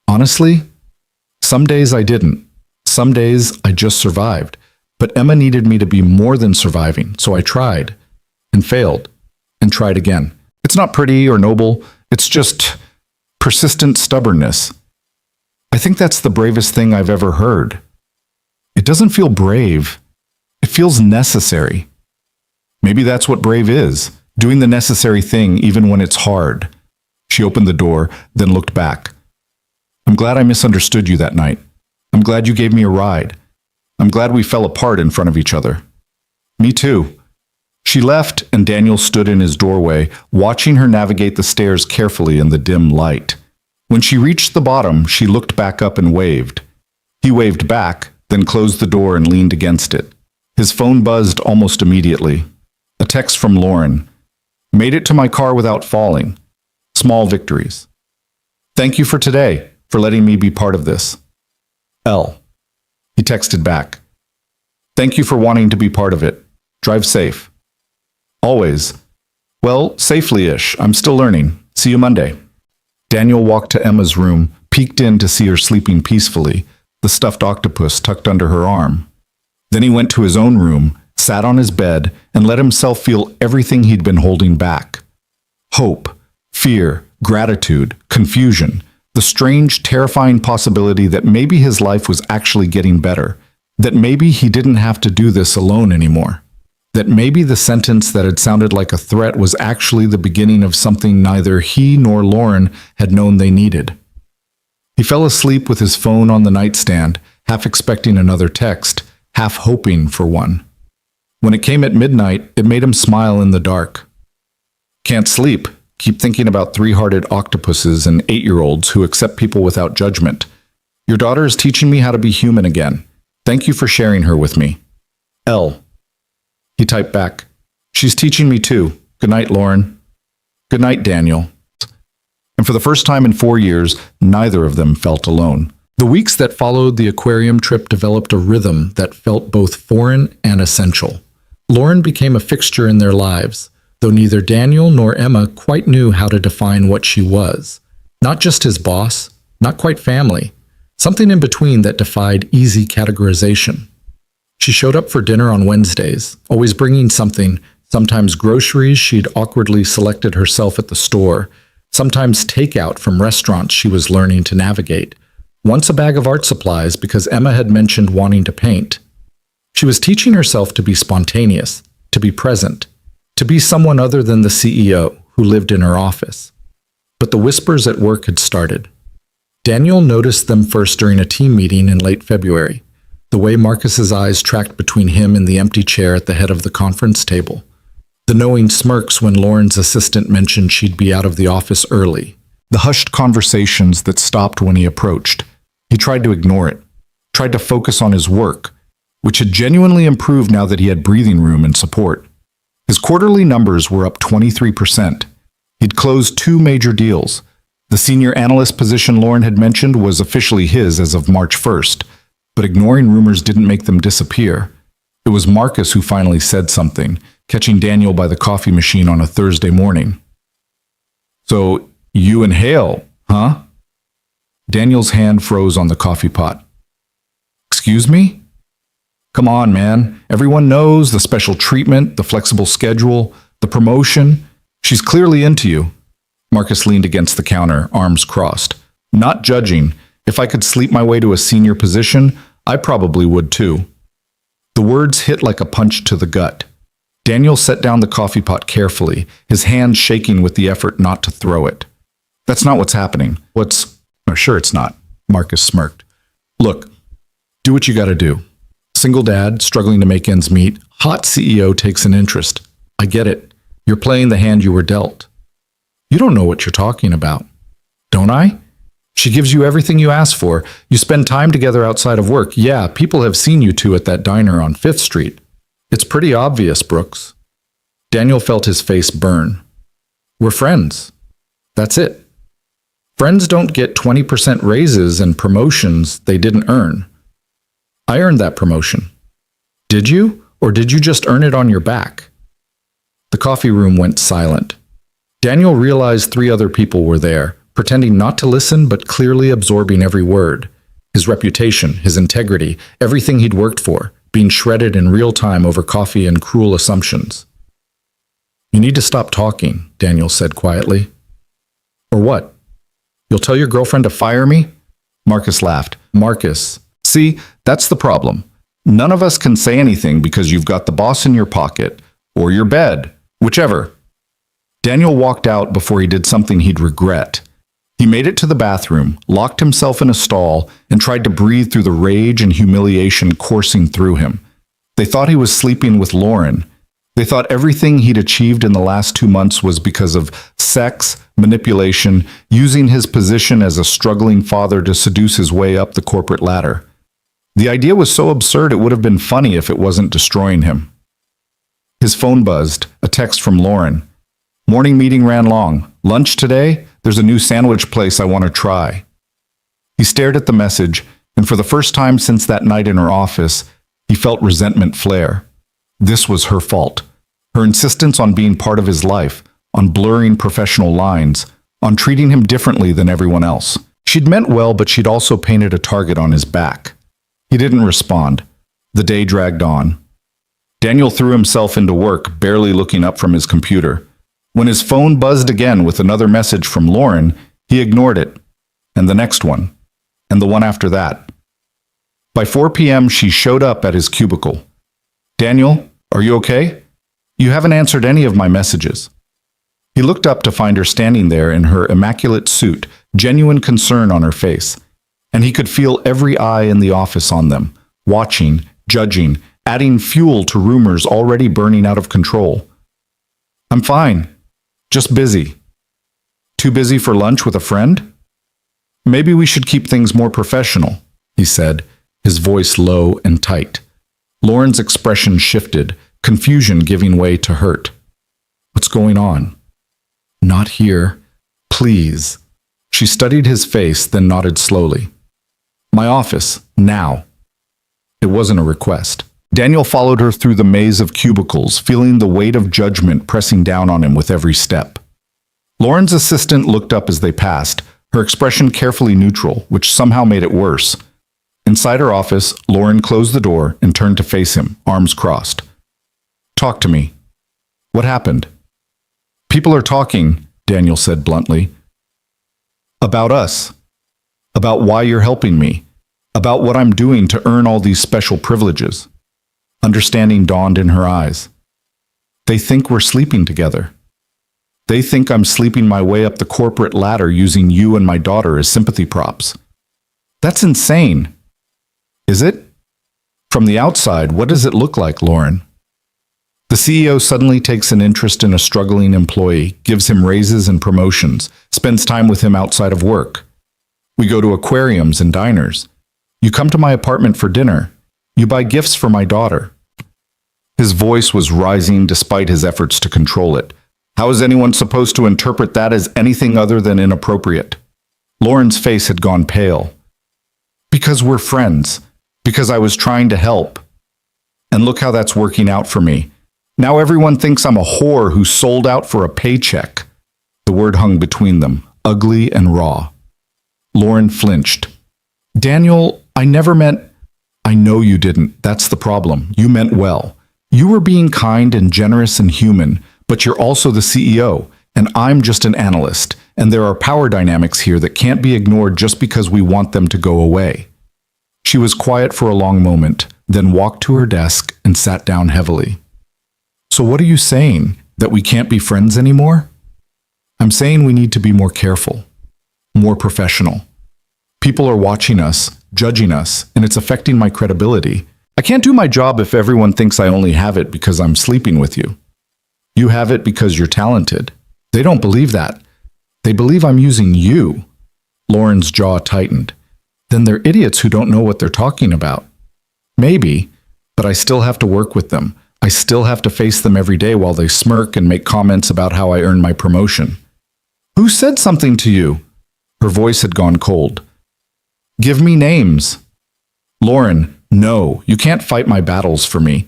Honestly, some days I didn't. Some days I just survived. But Emma needed me to be more than surviving, so I tried and failed and tried again. It's not pretty or noble. It's just persistent stubbornness. I think that's the bravest thing I've ever heard. It doesn't feel brave. It feels necessary. Maybe that's what brave is, doing the necessary thing even when it's hard. She opened the door, then looked back. I'm glad I misunderstood you that night. I'm glad you gave me a ride. I'm glad we fell apart in front of each other. Me too. She left, and Daniel stood in his doorway, watching her navigate the stairs carefully in the dim light. When she reached the bottom, she looked back up and waved. He waved back, then closed the door and leaned against it. His phone buzzed almost immediately. A text from Lauren. Made it to my car without falling. Small victories. Thank you for today, for letting me be part of this. L. He texted back. Thank you for wanting to be part of it. Drive safe. Always. Well, safely-ish. I'm still learning. See you Monday. Daniel walked to Emma's room, peeked in to see her sleeping peacefully, the stuffed octopus tucked under her arm. Then he went to his own room, sat on his bed, and let himself feel everything he'd been holding back. Hope, fear, gratitude, confusion, the strange, terrifying possibility that maybe his life was actually getting better, that maybe he didn't have to do this alone anymore, that maybe the sentence that had sounded like a threat was actually the beginning of something neither he nor Lauren had known they needed. He fell asleep with his phone on the nightstand, half expecting another text, half hoping for one. When it came at midnight, it made him smile in the dark. Can't sleep. Keep thinking about three-hearted octopuses and 8-year-olds who accept people without judgment. Your daughter is teaching me how to be human again. Thank you for sharing her with me. L. He typed back. She's teaching me too. Good night, Lauren. Good night, Daniel. And for the first time in 4 years, neither of them felt alone. The weeks that followed the aquarium trip developed a rhythm that felt both foreign and essential. Lauren became a fixture in their lives, though neither Daniel nor Emma quite knew how to define what she was. Not just his boss, not quite family, something in between that defied easy categorization. She showed up for dinner on Wednesdays, always bringing something, sometimes groceries she'd awkwardly selected herself at the store, sometimes takeout from restaurants she was learning to navigate, once a bag of art supplies because Emma had mentioned wanting to paint. She was teaching herself to be spontaneous, to be present, to be someone other than the CEO who lived in her office. But the whispers at work had started. Daniel noticed them first during a team meeting in late February, the way Marcus's eyes tracked between him and the empty chair at the head of the conference table, the knowing smirks when Lauren's assistant mentioned she'd be out of the office early, the hushed conversations that stopped when he approached. He tried to ignore it, tried to focus on his work, which had genuinely improved now that he had breathing room and support. His quarterly numbers were up 23%. He'd closed 2 major deals. The senior analyst position Lauren had mentioned was officially his as of March 1st, but ignoring rumors didn't make them disappear. It was Marcus who finally said something, catching Daniel by the coffee machine on a Thursday morning. So, you and Hale, huh? Daniel's hand froze on the coffee pot. Excuse me? Come on, man. Everyone knows the special treatment, the flexible schedule, the promotion. She's clearly into you. Marcus leaned against the counter, arms crossed. Not judging. If I could sleep my way to a senior position, I probably would too. The words hit like a punch to the gut. Daniel set down the coffee pot carefully, his hand shaking with the effort not to throw it. That's not what's happening. Sure it's not. Marcus smirked. Look, do what you gotta do. Single dad, struggling to make ends meet, hot CEO takes an interest. I get it. You're playing the hand you were dealt. You don't know what you're talking about. Don't I? She gives you everything you ask for. You spend time together outside of work. Yeah, people have seen you two at that diner on 5th Street. It's pretty obvious, Brooks. Daniel felt his face burn. We're friends. That's it. Friends don't get 20% raises and promotions they didn't earn. I earned that promotion. Did you? Or did you just earn it on your back? The coffee room went silent. Daniel realized 3 other people were there, pretending not to listen but clearly absorbing every word. His reputation, his integrity, everything he'd worked for, being shredded in real time over coffee and cruel assumptions. You need to stop talking, Daniel said quietly. Or what? You'll tell your girlfriend to fire me? Marcus laughed. Marcus, see, that's the problem. None of us can say anything because you've got the boss in your pocket, or your bed, whichever. Daniel walked out before he did something he'd regret. He made it to the bathroom, locked himself in a stall, and tried to breathe through the rage and humiliation coursing through him. They thought he was sleeping with Lauren. They thought everything he'd achieved in the last 2 months was because of sex, manipulation, using his position as a struggling father to seduce his way up the corporate ladder. The idea was so absurd it would have been funny if it wasn't destroying him. His phone buzzed, a text from Lauren. Morning meeting ran long. Lunch today? There's a new sandwich place I want to try. He stared at the message, and for the first time since that night in her office, he felt resentment flare. This was her fault. Her insistence on being part of his life, on blurring professional lines, on treating him differently than everyone else. She'd meant well, but she'd also painted a target on his back. He didn't respond. The day dragged on. Daniel threw himself into work, barely looking up from his computer. When his phone buzzed again with another message from Lauren, he ignored it, and the next one, and the one after that. By 4 p.m., she showed up at his cubicle. Daniel, are you okay? You haven't answered any of my messages. He looked up to find her standing there in her immaculate suit, genuine concern on her face, and he could feel every eye in the office on them, watching, judging, adding fuel to rumors already burning out of control. I'm fine. Just busy. Too busy for lunch with a friend? Maybe we should keep things more professional, he said, his voice low and tight. Lauren's expression shifted, confusion giving way to hurt. What's going on? Not here. Please. She studied his face, then nodded slowly. My office, now. It wasn't a request. Daniel followed her through the maze of cubicles, feeling the weight of judgment pressing down on him with every step. Lauren's assistant looked up as they passed, her expression carefully neutral, which somehow made it worse. Inside her office, Lauren closed the door and turned to face him, arms crossed. Talk to me. What happened? People are talking, Daniel said bluntly. About us. About why you're helping me. About what I'm doing to earn all these special privileges. Understanding dawned in her eyes. They think we're sleeping together. They think I'm sleeping my way up the corporate ladder using you and my daughter as sympathy props. That's insane. Is it? From the outside, what does it look like, Lauren? The CEO suddenly takes an interest in a struggling employee, gives him raises and promotions, spends time with him outside of work. We go to aquariums and diners. You come to my apartment for dinner. You buy gifts for my daughter. His voice was rising despite his efforts to control it. How is anyone supposed to interpret that as anything other than inappropriate? Lauren's face had gone pale. Because we're friends. Because I was trying to help. And look how that's working out for me. Now everyone thinks I'm a whore who sold out for a paycheck. The word hung between them, ugly and raw. Lauren flinched. Daniel, I never meant... I know you didn't. That's the problem. You meant well. You were being kind and generous and human, but you're also the CEO, and I'm just an analyst, and there are power dynamics here that can't be ignored just because we want them to go away. She was quiet for a long moment, then walked to her desk and sat down heavily. So what are you saying? That we can't be friends anymore? I'm saying we need to be more careful, more professional. People are watching us, judging us, and it's affecting my credibility. I can't do my job if everyone thinks I only have it because I'm sleeping with you. You have it because you're talented. They don't believe that. They believe I'm using you. Lauren's jaw tightened. Then they're idiots who don't know what they're talking about. Maybe, but I still have to work with them. I still have to face them every day while they smirk and make comments about how I earned my promotion. Who said something to you? Her voice had gone cold. Give me names. Lauren, no, you can't fight my battles for me.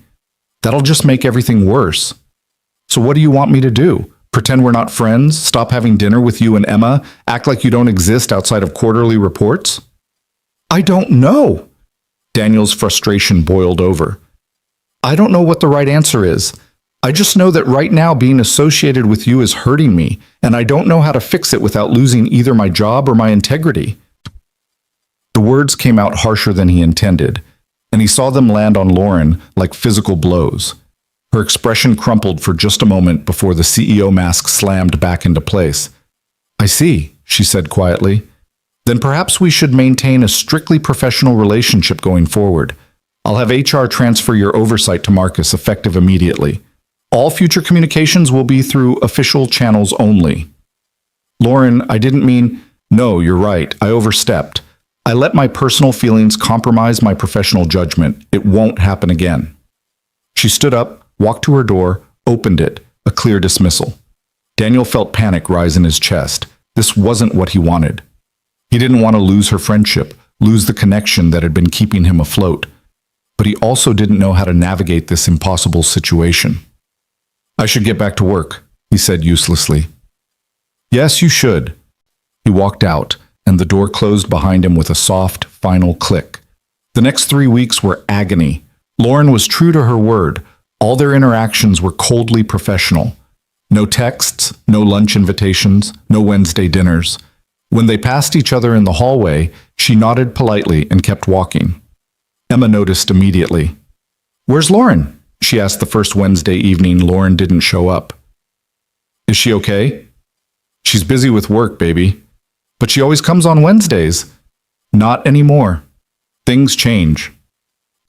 That'll just make everything worse. So what do you want me to do? Pretend we're not friends? Stop having dinner with you and Emma? Act like you don't exist outside of quarterly reports? I don't know. Daniel's frustration boiled over. I don't know what the right answer is. I just know that right now being associated with you is hurting me, and I don't know how to fix it without losing either my job or my integrity. The words came out harsher than he intended, and he saw them land on Lauren like physical blows. Her expression crumpled for just a moment before the CEO mask slammed back into place. I see, she said quietly. Then perhaps we should maintain a strictly professional relationship going forward. I'll have HR transfer your oversight to Marcus effective immediately. All future communications will be through official channels only. Lauren, I didn't mean... No, you're right. I overstepped. I let my personal feelings compromise my professional judgment. It won't happen again. She stood up, walked to her door, opened it, a clear dismissal. Daniel felt panic rise in his chest. This wasn't what he wanted. He didn't want to lose her friendship, lose the connection that had been keeping him afloat. But he also didn't know how to navigate this impossible situation. I should get back to work, he said uselessly. Yes, you should. He walked out, and the door closed behind him with a soft, final click. The next 3 weeks were agony. Lauren was true to her word. All their interactions were coldly professional. No texts, no lunch invitations, no Wednesday dinners. When they passed each other in the hallway, she nodded politely and kept walking. Emma noticed immediately. Where's Lauren? She asked the first Wednesday evening Lauren didn't show up. Is she okay? She's busy with work, baby. But she always comes on Wednesdays. Not anymore. Things change.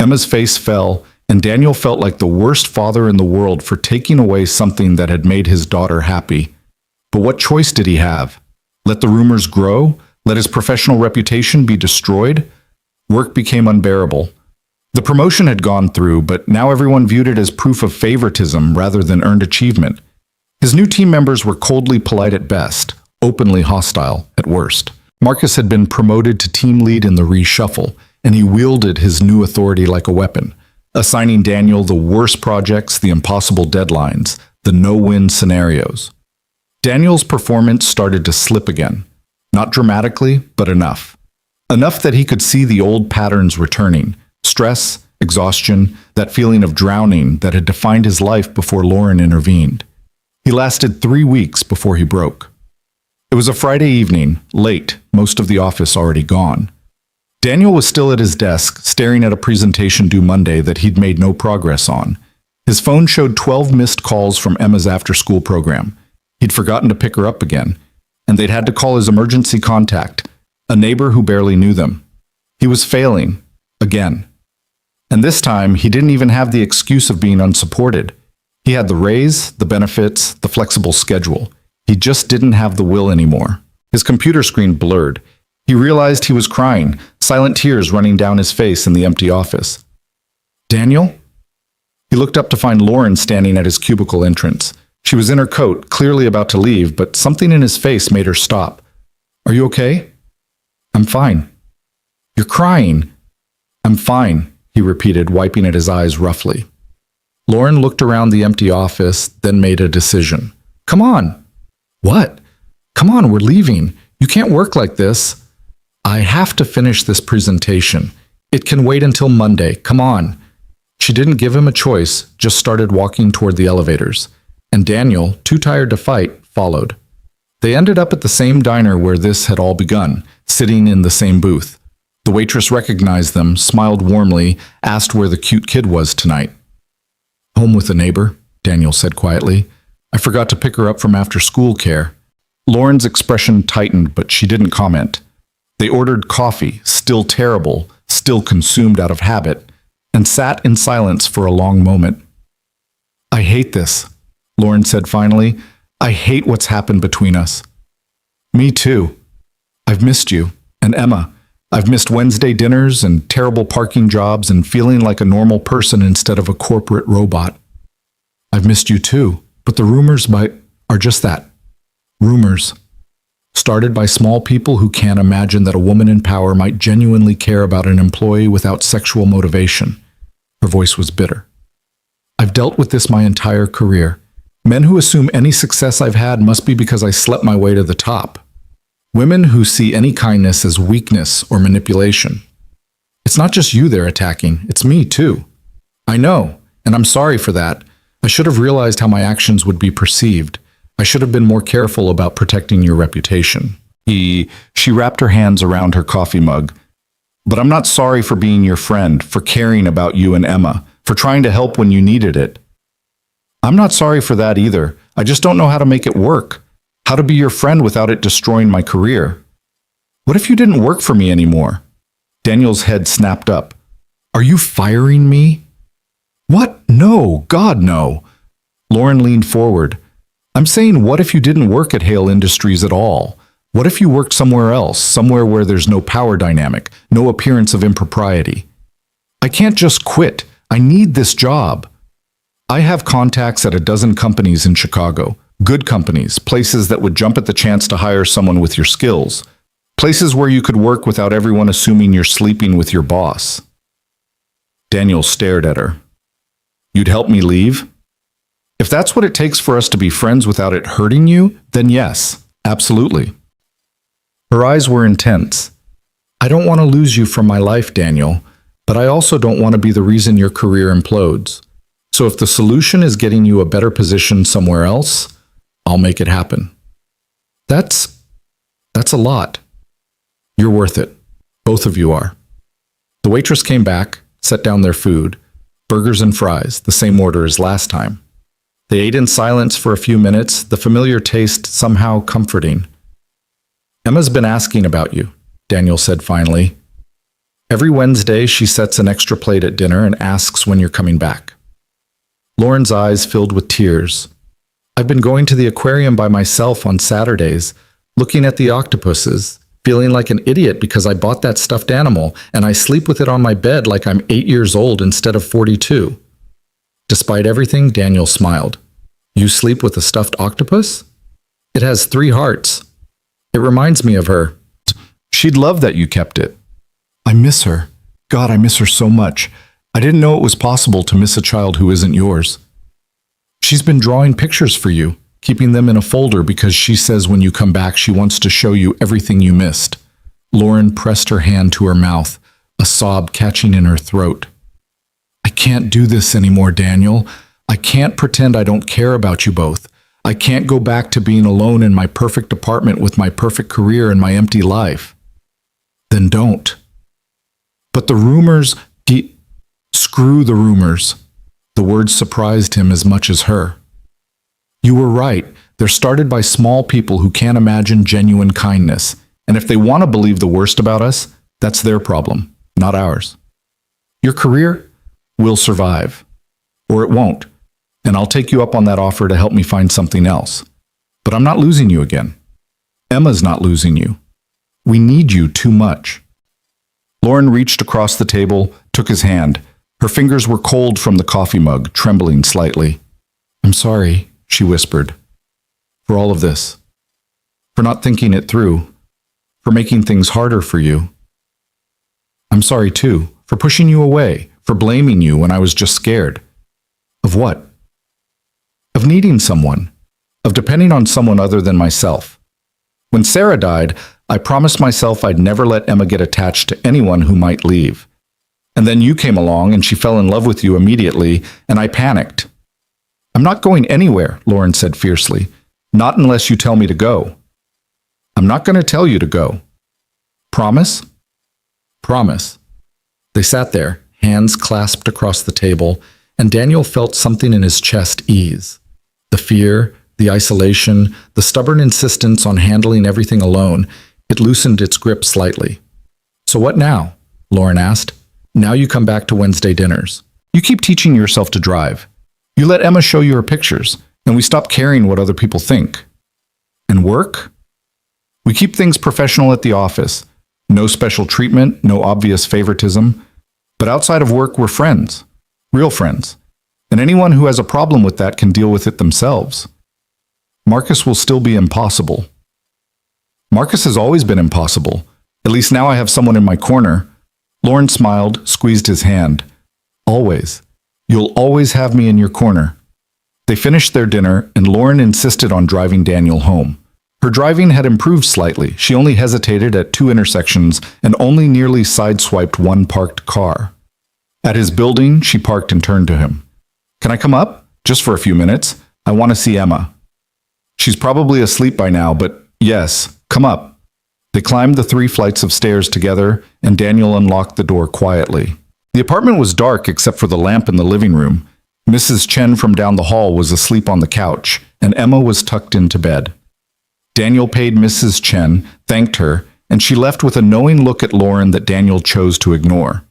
Emma's face fell, and Daniel felt like the worst father in the world for taking away something that had made his daughter happy. But what choice did he have? Let the rumors grow? Let his professional reputation be destroyed? Work became unbearable. The promotion had gone through, but now everyone viewed it as proof of favoritism rather than earned achievement. His new team members were coldly polite at best, openly hostile at worst. Marcus had been promoted to team lead in the reshuffle, and he wielded his new authority like a weapon, assigning Daniel the worst projects, the impossible deadlines, the no-win scenarios. Daniel's performance started to slip again. Not dramatically, but enough. Enough that he could see the old patterns returning. Stress, exhaustion, that feeling of drowning that had defined his life before Lauren intervened. He lasted 3 weeks before he broke. It was a Friday evening, late, most of the office already gone. Daniel was still at his desk, staring at a presentation due Monday that he'd made no progress on. His phone showed 12 missed calls from Emma's after-school program. He'd forgotten to pick her up again, and they'd had to call his emergency contact, a neighbor who barely knew them. He was failing, again. And this time, he didn't even have the excuse of being unsupported. He had the raise, the benefits, the flexible schedule. He just didn't have the will anymore. His computer screen blurred. He realized he was crying, silent tears running down his face in the empty office. Daniel? He looked up to find Lauren standing at his cubicle entrance. She was in her coat, clearly about to leave, but something in his face made her stop. Are you okay? I'm fine. You're crying. I'm fine, he repeated, wiping at his eyes roughly. Lauren looked around the empty office, then made a decision. Come on. What? Come on, we're leaving. You can't work like this. I have to finish this presentation. It can wait until Monday. Come on. She didn't give him a choice, just started walking toward the elevators. And Daniel, too tired to fight, followed. They ended up at the same diner where this had all begun, sitting in the same booth. The waitress recognized them, smiled warmly, asked where the cute kid was tonight. Home with a neighbor, Daniel said quietly. I forgot to pick her up from after-school care. Lauren's expression tightened, but she didn't comment. They ordered coffee, still terrible, still consumed out of habit, and sat in silence for a long moment. I hate this, Lauren said finally. I hate what's happened between us. Me too. I've missed you. And Emma. I've missed Wednesday dinners and terrible parking jobs and feeling like a normal person instead of a corporate robot. I've missed you too, but the rumors are just that. Rumors. started by small people who can't imagine that a woman in power might genuinely care about an employee without sexual motivation. Her voice was bitter. I've dealt with this my entire career. Men who assume any success I've had must be because I slept my way to the top. Women who see any kindness as weakness or manipulation. It's not just you they're attacking, it's me too. I know, and I'm sorry for that. I should have realized how my actions would be perceived. I should have been more careful about protecting your reputation. She wrapped her hands around her coffee mug. But I'm not sorry for being your friend, for caring about you and Emma, for trying to help when you needed it. I'm not sorry for that either. I just don't know how to make it work. How to be your friend without it destroying my career. What if you didn't work for me anymore? Daniel's head snapped up. Are you firing me? What? No, God, no. Lauren leaned forward. I'm saying, what if you didn't work at Hale Industries at all? What if you worked somewhere else, somewhere where there's no power dynamic, no appearance of impropriety? I can't just quit. I need this job. I have contacts at a dozen companies in Chicago. Good companies, places that would jump at the chance to hire someone with your skills. Places where you could work without everyone assuming you're sleeping with your boss. Daniel stared at her. You'd help me leave? If that's what it takes for us to be friends without it hurting you, then yes, absolutely. Her eyes were intense. I don't want to lose you from my life, Daniel, but I also don't want to be the reason your career implodes. So if the solution is getting you a better position somewhere else, I'll make it happen. That's a lot. You're worth it. Both of you are. The waitress came back, set down their food, burgers and fries, the same order as last time. They ate in silence for a few minutes, the familiar taste somehow comforting. Emma's been asking about you, Daniel said finally. Every Wednesday, she sets an extra plate at dinner and asks when you're coming back. Lauren's eyes filled with tears. I've been going to the aquarium by myself on Saturdays, looking at the octopuses, feeling like an idiot because I bought that stuffed animal and I sleep with it on my bed like I'm 8 years old instead of 42. Despite everything, Daniel smiled. You sleep with a stuffed octopus? It has 3 hearts. It reminds me of her. She'd love that you kept it. I miss her. God, I miss her so much. I didn't know it was possible to miss a child who isn't yours. She's been drawing pictures for you, keeping them in a folder because she says when you come back she wants to show you everything you missed. Lauren pressed her hand to her mouth, a sob catching in her throat. I can't do this anymore, Daniel. I can't pretend I don't care about you both. I can't go back to being alone in my perfect apartment with my perfect career and my empty life. Then don't. But the rumors, screw the rumors. The words surprised him as much as her. You were right. They're started by small people who can't imagine genuine kindness. And if they want to believe the worst about us, that's their problem, not ours. Your career will survive. Or it won't. And I'll take you up on that offer to help me find something else. But I'm not losing you again. Emma's not losing you. We need you too much. Lauren reached across the table, took his hand. Her fingers were cold from the coffee mug, trembling slightly. I'm sorry, she whispered, for all of this. For not thinking it through. For making things harder for you. I'm sorry too, for pushing you away, for blaming you when I was just scared. Of what? Of needing someone. Of depending on someone other than myself. When Sarah died, I promised myself I'd never let Emma get attached to anyone who might leave. And then you came along and she fell in love with you immediately, and I panicked. I'm not going anywhere, Lauren said fiercely. Not unless you tell me to go. I'm not going to tell you to go. Promise? Promise. They sat there, hands clasped across the table, and Daniel felt something in his chest ease. The fear, the isolation, the stubborn insistence on handling everything alone, it loosened its grip slightly. So what now? Lauren asked. Now you come back to Wednesday dinners. You keep teaching yourself to drive. You let Emma show you her pictures, and we stop caring what other people think. And work? We keep things professional at the office. No special treatment, no obvious favoritism. But outside of work, we're friends. Real friends. And anyone who has a problem with that can deal with it themselves. Marcus will still be impossible. Marcus has always been impossible. At least now I have someone in my corner. Lauren smiled, squeezed his hand. Always. You'll always have me in your corner. They finished their dinner, and Lauren insisted on driving Daniel home. Her driving had improved slightly. She only hesitated at 2 intersections and only nearly sideswiped one parked car. At his building, she parked and turned to him. Can I come up? Just for a few minutes. I want to see Emma. She's probably asleep by now, but yes, come up. They climbed the 3 flights of stairs together, and Daniel unlocked the door quietly. The apartment was dark except for the lamp in the living room. Mrs. Chen from down the hall was asleep on the couch, and Emma was tucked into bed. Daniel paid Mrs. Chen, thanked her, and she left with a knowing look at Lauren that Daniel chose to ignore.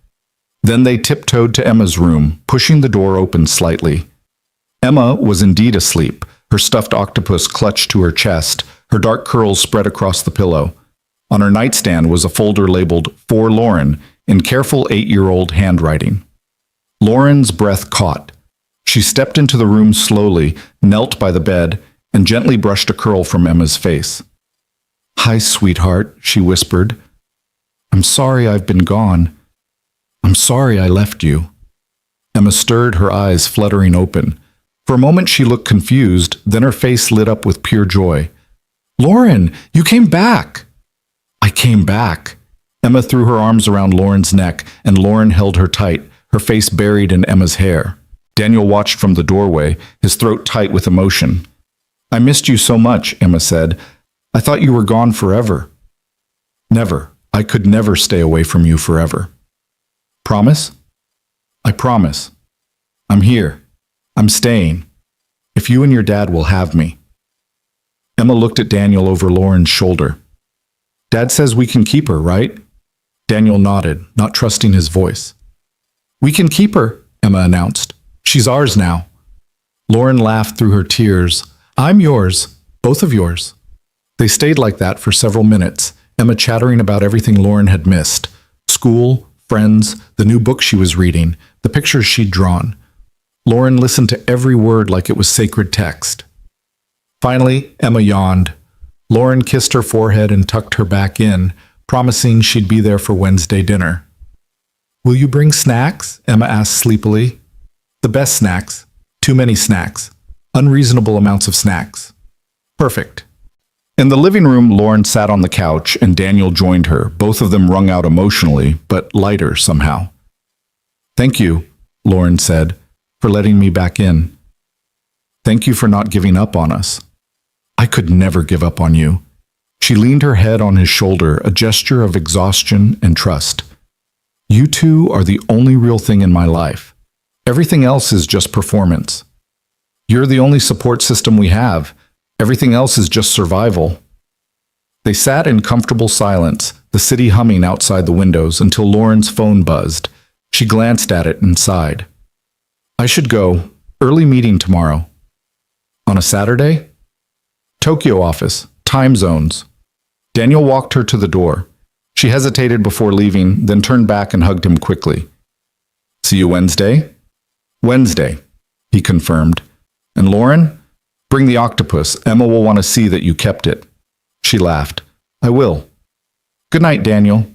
Then they tiptoed to Emma's room, pushing the door open slightly. Emma was indeed asleep, her stuffed octopus clutched to her chest, her dark curls spread across the pillow. On her nightstand was a folder labeled "For Lauren" in careful 8-year-old handwriting. Lauren's breath caught. She stepped into the room slowly, knelt by the bed, and gently brushed a curl from Emma's face. "Hi, sweetheart," she whispered. "I'm sorry I've been gone. I'm sorry I left you." Emma stirred, her eyes fluttering open. For a moment she looked confused, then her face lit up with pure joy. "Lauren, you came back!" "I came back." Emma threw her arms around Lauren's neck, and Lauren held her tight, her face buried in Emma's hair. Daniel watched from the doorway, his throat tight with emotion. "I missed you so much," Emma said. "I thought you were gone forever." "Never. I could never stay away from you forever." "Promise?" "I promise. I'm here. I'm staying. If you and your dad will have me." Emma looked at Daniel over Lauren's shoulder. "Dad says we can keep her, right?" Daniel nodded, not trusting his voice. "We can keep her," Emma announced. "She's ours now." Lauren laughed through her tears. "I'm yours, both of yours." They stayed like that for several minutes, Emma chattering about everything Lauren had missed. School, friends, the new book she was reading, the pictures she'd drawn. Lauren listened to every word like it was sacred text. Finally, Emma yawned. Lauren kissed her forehead and tucked her back in, promising she'd be there for Wednesday dinner. "Will you bring snacks?" Emma asked sleepily. "The best snacks. Too many snacks. Unreasonable amounts of snacks." "Perfect." In the living room, Lauren sat on the couch and Daniel joined her, both of them wrung out emotionally, but lighter somehow. "Thank you," Lauren said, "for letting me back in. Thank you for not giving up on us." "I could never give up on you." She leaned her head on his shoulder, a gesture of exhaustion and trust. "You two are the only real thing in my life. Everything else is just performance. You're the only support system we have. Everything else is just survival." They sat in comfortable silence, the city humming outside the windows, until Lauren's phone buzzed. She glanced at it and sighed. "I should go. Early meeting tomorrow." "On a Saturday?" "Tokyo office. Time zones." Daniel walked her to the door. She hesitated before leaving, then turned back and hugged him quickly. "See you Wednesday?" "Wednesday," he confirmed. "And Lauren? Bring the octopus. Emma will want to see that you kept it." She laughed. "I will." "Good night, Daniel."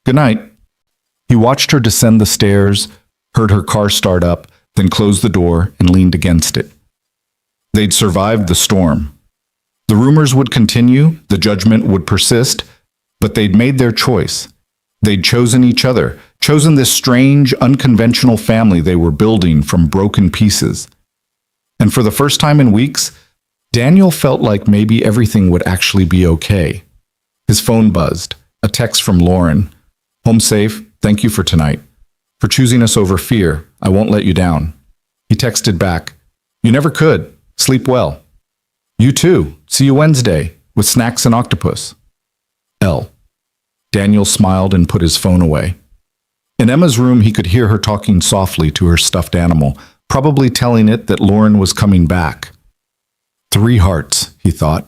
"Good night." He watched her descend the stairs, heard her car start up, then closed the door and leaned against it. They'd survived the storm. The rumors would continue, the judgment would persist, but they'd made their choice. They'd chosen each other, chosen this strange, unconventional family they were building from broken pieces. And for the first time in weeks, Daniel felt like maybe everything would actually be okay. His phone buzzed, a text from Lauren. "Home safe, thank you for tonight. For choosing us over fear, I won't let you down." He texted back, "You never could. Sleep well." "You too. See you Wednesday, with snacks and octopus." L. Daniel smiled and put his phone away. In Emma's room, he could hear her talking softly to her stuffed animal, probably telling it that Lauren was coming back. 3 hearts, he thought.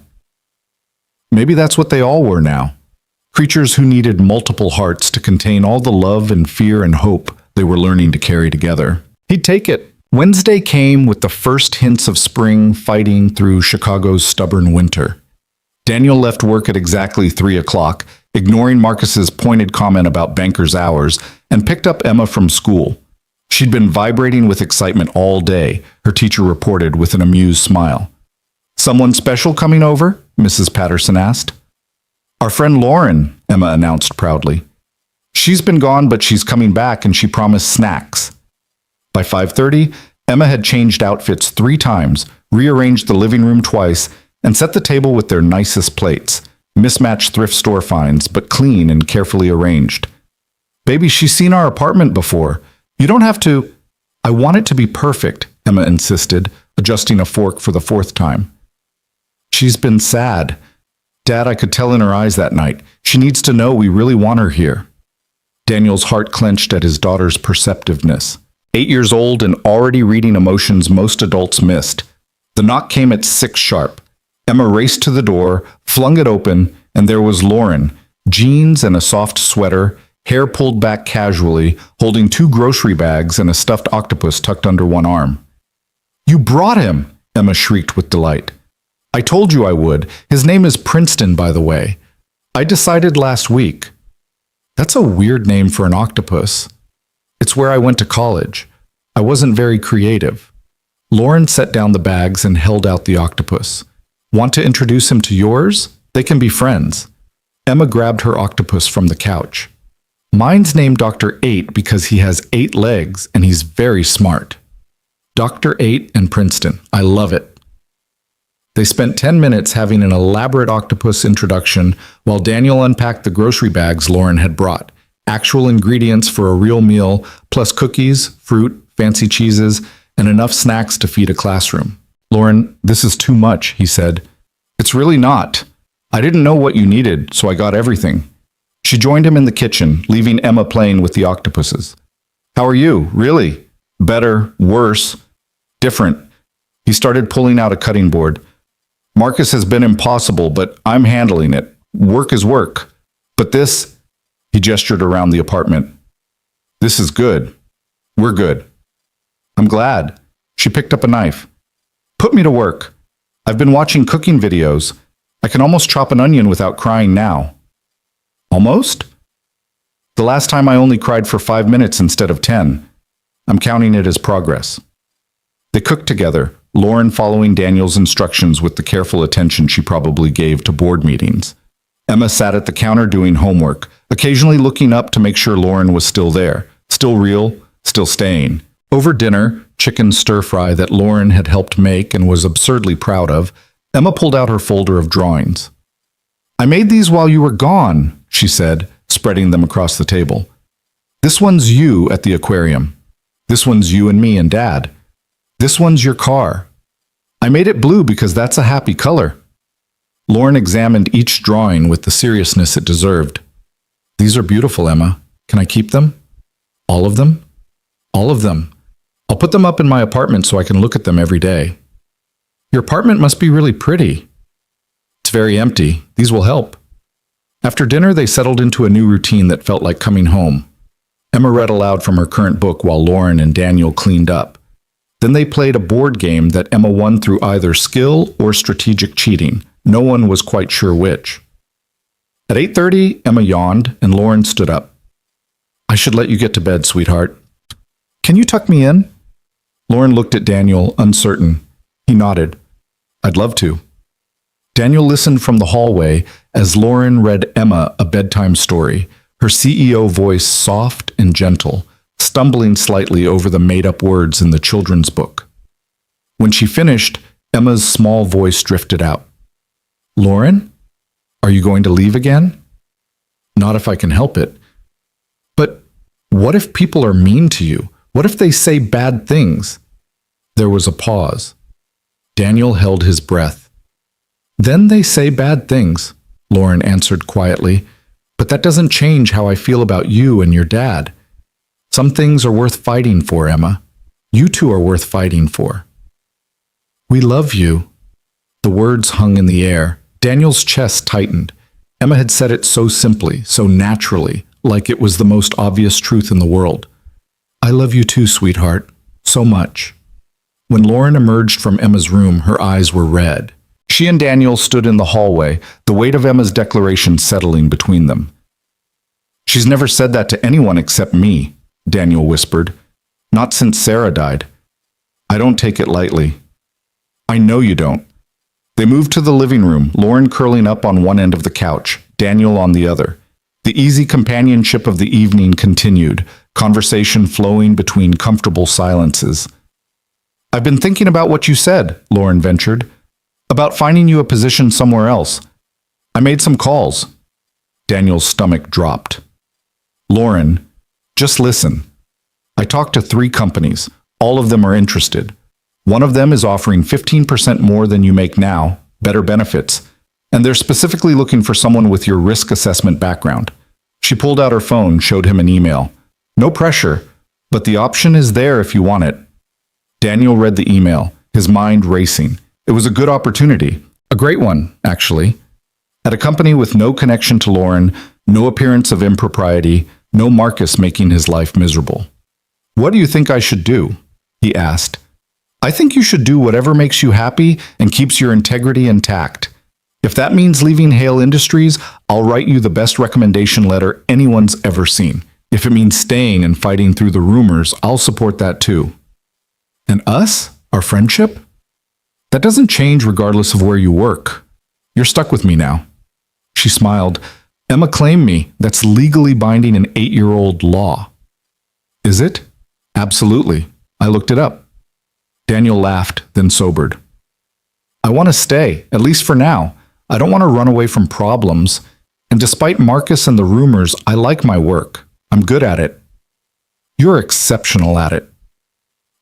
Maybe that's what they all were now. Creatures who needed multiple hearts to contain all the love and fear and hope they were learning to carry together. He'd take it. Wednesday came with the first hints of spring fighting through Chicago's stubborn winter. Daniel left work at exactly 3 o'clock, ignoring Marcus's pointed comment about banker's hours, and picked up Emma from school. She'd been vibrating with excitement all day, her teacher reported with an amused smile. "Someone special coming over?" Mrs. Patterson asked. "Our friend Lauren," Emma announced proudly. "She's been gone, but she's coming back and she promised snacks." By 5:30, Emma had changed outfits 3 times, rearranged the living room twice, and set the table with their nicest plates, mismatched thrift store finds, but clean and carefully arranged. "Baby, she's seen our apartment before. You don't have to—" "I want it to be perfect," Emma insisted, adjusting a fork for the 4th time. "She's been sad. Dad, I could tell in her eyes that night. She needs to know we really want her here." Daniel's heart clenched at his daughter's perceptiveness. 8 years old and already reading emotions most adults missed. The knock came at 6 sharp. Emma raced to the door, flung it open, and there was Lauren, jeans and a soft sweater, hair pulled back casually, holding 2 grocery bags and a stuffed octopus tucked under one arm. "You brought him!" Emma shrieked with delight. "I told you I would. His name is Princeton, by the way. I decided last week." "That's a weird name for an octopus." "It's where I went to college. I wasn't very creative." Lauren set down the bags and held out the octopus. "Want to introduce him to yours? They can be friends." Emma grabbed her octopus from the couch. "Mine's named Dr. 8 because he has 8 legs and he's very smart." Dr. 8 and Princeton. I love it. They spent 10 minutes having an elaborate octopus introduction while Daniel unpacked the grocery bags Lauren had brought. Actual ingredients for a real meal, plus cookies, fruit, fancy cheeses, and enough snacks to feed a classroom. "Lauren, this is too much," he said. "It's really not. I didn't know what you needed, so I got everything." She joined him in the kitchen, leaving Emma playing with the octopuses. "How are you, really?" "Better, worse, different." He started pulling out a cutting board. "Marcus has been impossible, but I'm handling it. Work is work. But this," he gestured around the apartment, "this is good. We're good." "I'm glad." She picked up a knife. "Put me to work. I've been watching cooking videos. I can almost chop an onion without crying now." "Almost?" "The last time I only cried for 5 minutes instead of 10. I'm counting it as progress." They cooked together, Lauren following Daniel's instructions with the careful attention she probably gave to board meetings. Emma sat at the counter doing homework, occasionally looking up to make sure Lauren was still there, still real, still staying. Over dinner, chicken stir-fry that Lauren had helped make and was absurdly proud of, Emma pulled out her folder of drawings. "I made these while you were gone," she said, spreading them across the table. "This one's you at the aquarium. This one's you and me and Dad. This one's your car. I made it blue because that's a happy color." Lauren examined each drawing with the seriousness it deserved. "These are beautiful, Emma. Can I keep them? All of them?" "All of them. I'll put them up in my apartment so I can look at them every day." "Your apartment must be really pretty." "It's very empty. These will help." After dinner, they settled into a new routine that felt like coming home. Emma read aloud from her current book while Lauren and Daniel cleaned up. Then they played a board game that Emma won through either skill or strategic cheating. No one was quite sure which. At 8:30, Emma yawned and Lauren stood up. "I should let you get to bed, sweetheart." "Can you tuck me in?" Lauren looked at Daniel, uncertain. He nodded. "I'd love to." Daniel listened from the hallway as Lauren read Emma a bedtime story, her CEO voice soft and gentle, stumbling slightly over the made-up words in the children's book. When she finished, Emma's small voice drifted out. "Lauren, are you going to leave again?" "Not if I can help it." "But what if people are mean to you? What if they say bad things?" There was a pause. Daniel held his breath. "Then they say bad things," Lauren answered quietly, "but that doesn't change how I feel about you and your dad. Some things are worth fighting for, Emma. You two are worth fighting for." "We love you." The words hung in the air. Daniel's chest tightened. Emma had said it so simply, so naturally, like it was the most obvious truth in the world. "I love you too, sweetheart. So much." When Lauren emerged from Emma's room, her eyes were red. She and Daniel stood in the hallway, the weight of Emma's declaration settling between them. "She's never said that to anyone except me," Daniel whispered. "Not since Sarah died. I don't take it lightly." "I know you don't." They moved to the living room, Lauren curling up on one end of the couch, Daniel on the other. The easy companionship of the evening continued, conversation flowing between comfortable silences. "I've been thinking about what you said," Lauren ventured, "about finding you a position somewhere else. I made some calls." Daniel's stomach dropped. "Lauren, just listen. I talked to 3 companies. All of them are interested. One of them is offering 15% more than you make now, better benefits, and they're specifically looking for someone with your risk assessment background." She pulled out her phone, showed him an email. "No pressure, but the option is there if you want it." Daniel read the email, his mind racing. It was a good opportunity. A great one, actually. At a company with no connection to Lauren, no appearance of impropriety, no Marcus making his life miserable. "What do you think I should do?" he asked. "I think you should do whatever makes you happy and keeps your integrity intact. If that means leaving Hale Industries, I'll write you the best recommendation letter anyone's ever seen. If it means staying and fighting through the rumors, I'll support that too." "And us? Our friendship?" "That doesn't change regardless of where you work. You're stuck with me now." She smiled. "Emma claimed me. That's legally binding in 8-year-old law." "Is it?" "Absolutely. I looked it up." Daniel laughed, then sobered. "I want to stay, at least for now. I don't want to run away from problems. And despite Marcus and the rumors, I like my work. I'm good at it." "You're exceptional at it.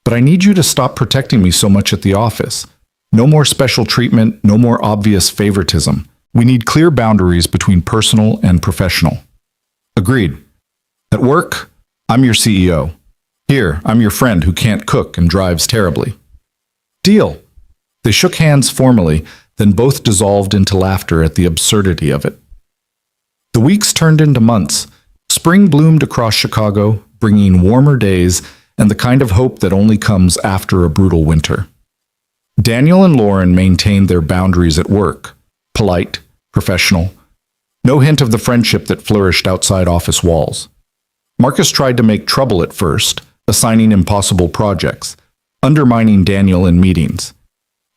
But I need you to stop protecting me so much at the office. No more special treatment, no more obvious favoritism. We need clear boundaries between personal and professional." "Agreed. At work, I'm your CEO. Here, I'm your friend who can't cook and drives terribly." "Deal." They shook hands formally, then both dissolved into laughter at the absurdity of it. The weeks turned into months. Spring bloomed across Chicago, bringing warmer days and the kind of hope that only comes after a brutal winter. Daniel and Lauren maintained their boundaries at work, polite, professional. No hint of the friendship that flourished outside office walls. Marcus tried to make trouble at first, assigning impossible projects, undermining Daniel in meetings.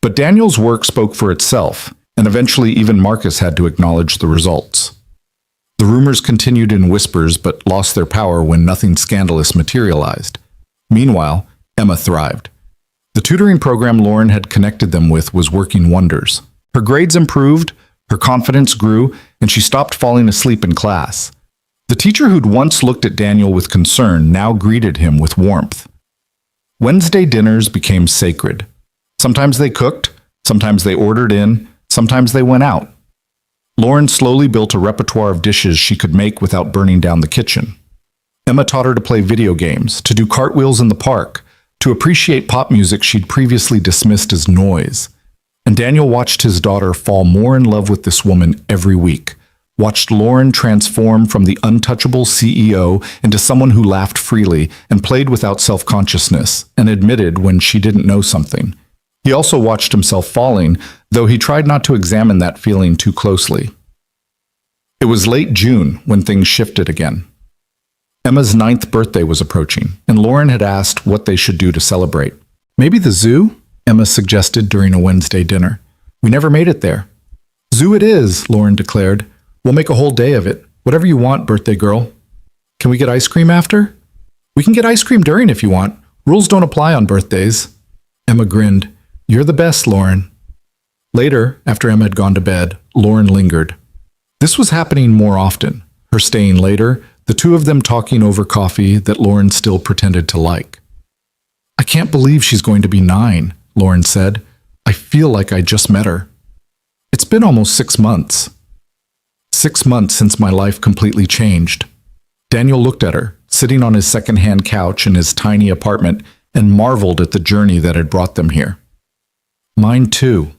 But Daniel's work spoke for itself, and eventually even Marcus had to acknowledge the results. The rumors continued in whispers but lost their power when nothing scandalous materialized. Meanwhile, Emma thrived. The tutoring program Lauren had connected them with was working wonders. Her grades improved, her confidence grew, and she stopped falling asleep in class. The teacher who'd once looked at Daniel with concern now greeted him with warmth. Wednesday dinners became sacred. Sometimes they cooked, sometimes they ordered in, sometimes they went out. Lauren slowly built a repertoire of dishes she could make without burning down the kitchen. Emma taught her to play video games, to do cartwheels in the park, to appreciate pop music she'd previously dismissed as noise. And Daniel watched his daughter fall more in love with this woman every week, watched Lauren transform from the untouchable CEO into someone who laughed freely and played without self-consciousness and admitted when she didn't know something. He also watched himself falling, though he tried not to examine that feeling too closely. It was late June when things shifted again. Emma's 9th birthday was approaching, and Lauren had asked what they should do to celebrate. "Maybe the zoo?" Emma suggested during a Wednesday dinner. "We never made it there." "Zoo it is," Lauren declared. "We'll make a whole day of it. Whatever you want, birthday girl." "Can we get ice cream after?" "We can get ice cream during if you want. Rules don't apply on birthdays." Emma grinned. "You're the best, Lauren." Later, after Emma had gone to bed, Lauren lingered. This was happening more often, her staying later, the two of them talking over coffee that Lauren still pretended to like. "I can't believe she's going to be 9, Lauren said. "I feel like I just met her." "It's been almost 6 months." 6 months since my life completely changed. Daniel looked at her, sitting on his second-hand couch in his tiny apartment, and marveled at the journey that had brought them here. "Mine too."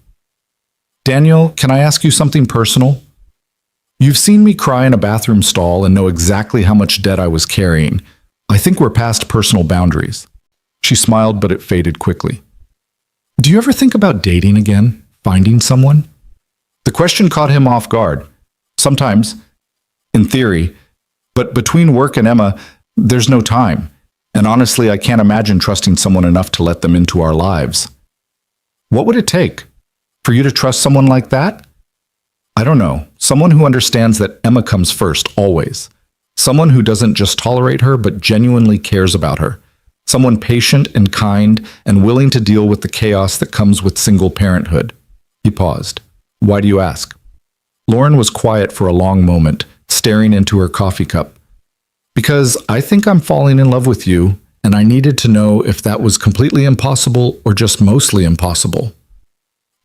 "Daniel, can I ask you something personal? You've seen me cry in a bathroom stall and know exactly how much debt I was carrying. I think we're past personal boundaries." She smiled, but it faded quickly. "Do you ever think about dating again? finding someone? The question caught him off guard. Sometimes, in theory, but between work and Emma, there's no time. And honestly, I can't imagine trusting someone enough to let them into our lives. What would it take for you to trust someone like that? I don't know. Someone who understands that Emma comes first, always. Someone who doesn't just tolerate her, but genuinely cares about her. Someone patient and kind and willing to deal with the chaos that comes with single parenthood. He paused. Why do you ask? Lauren was quiet for a long moment, staring into her coffee cup. Because I think I'm falling in love with you, and I needed to know if that was completely impossible or just mostly impossible.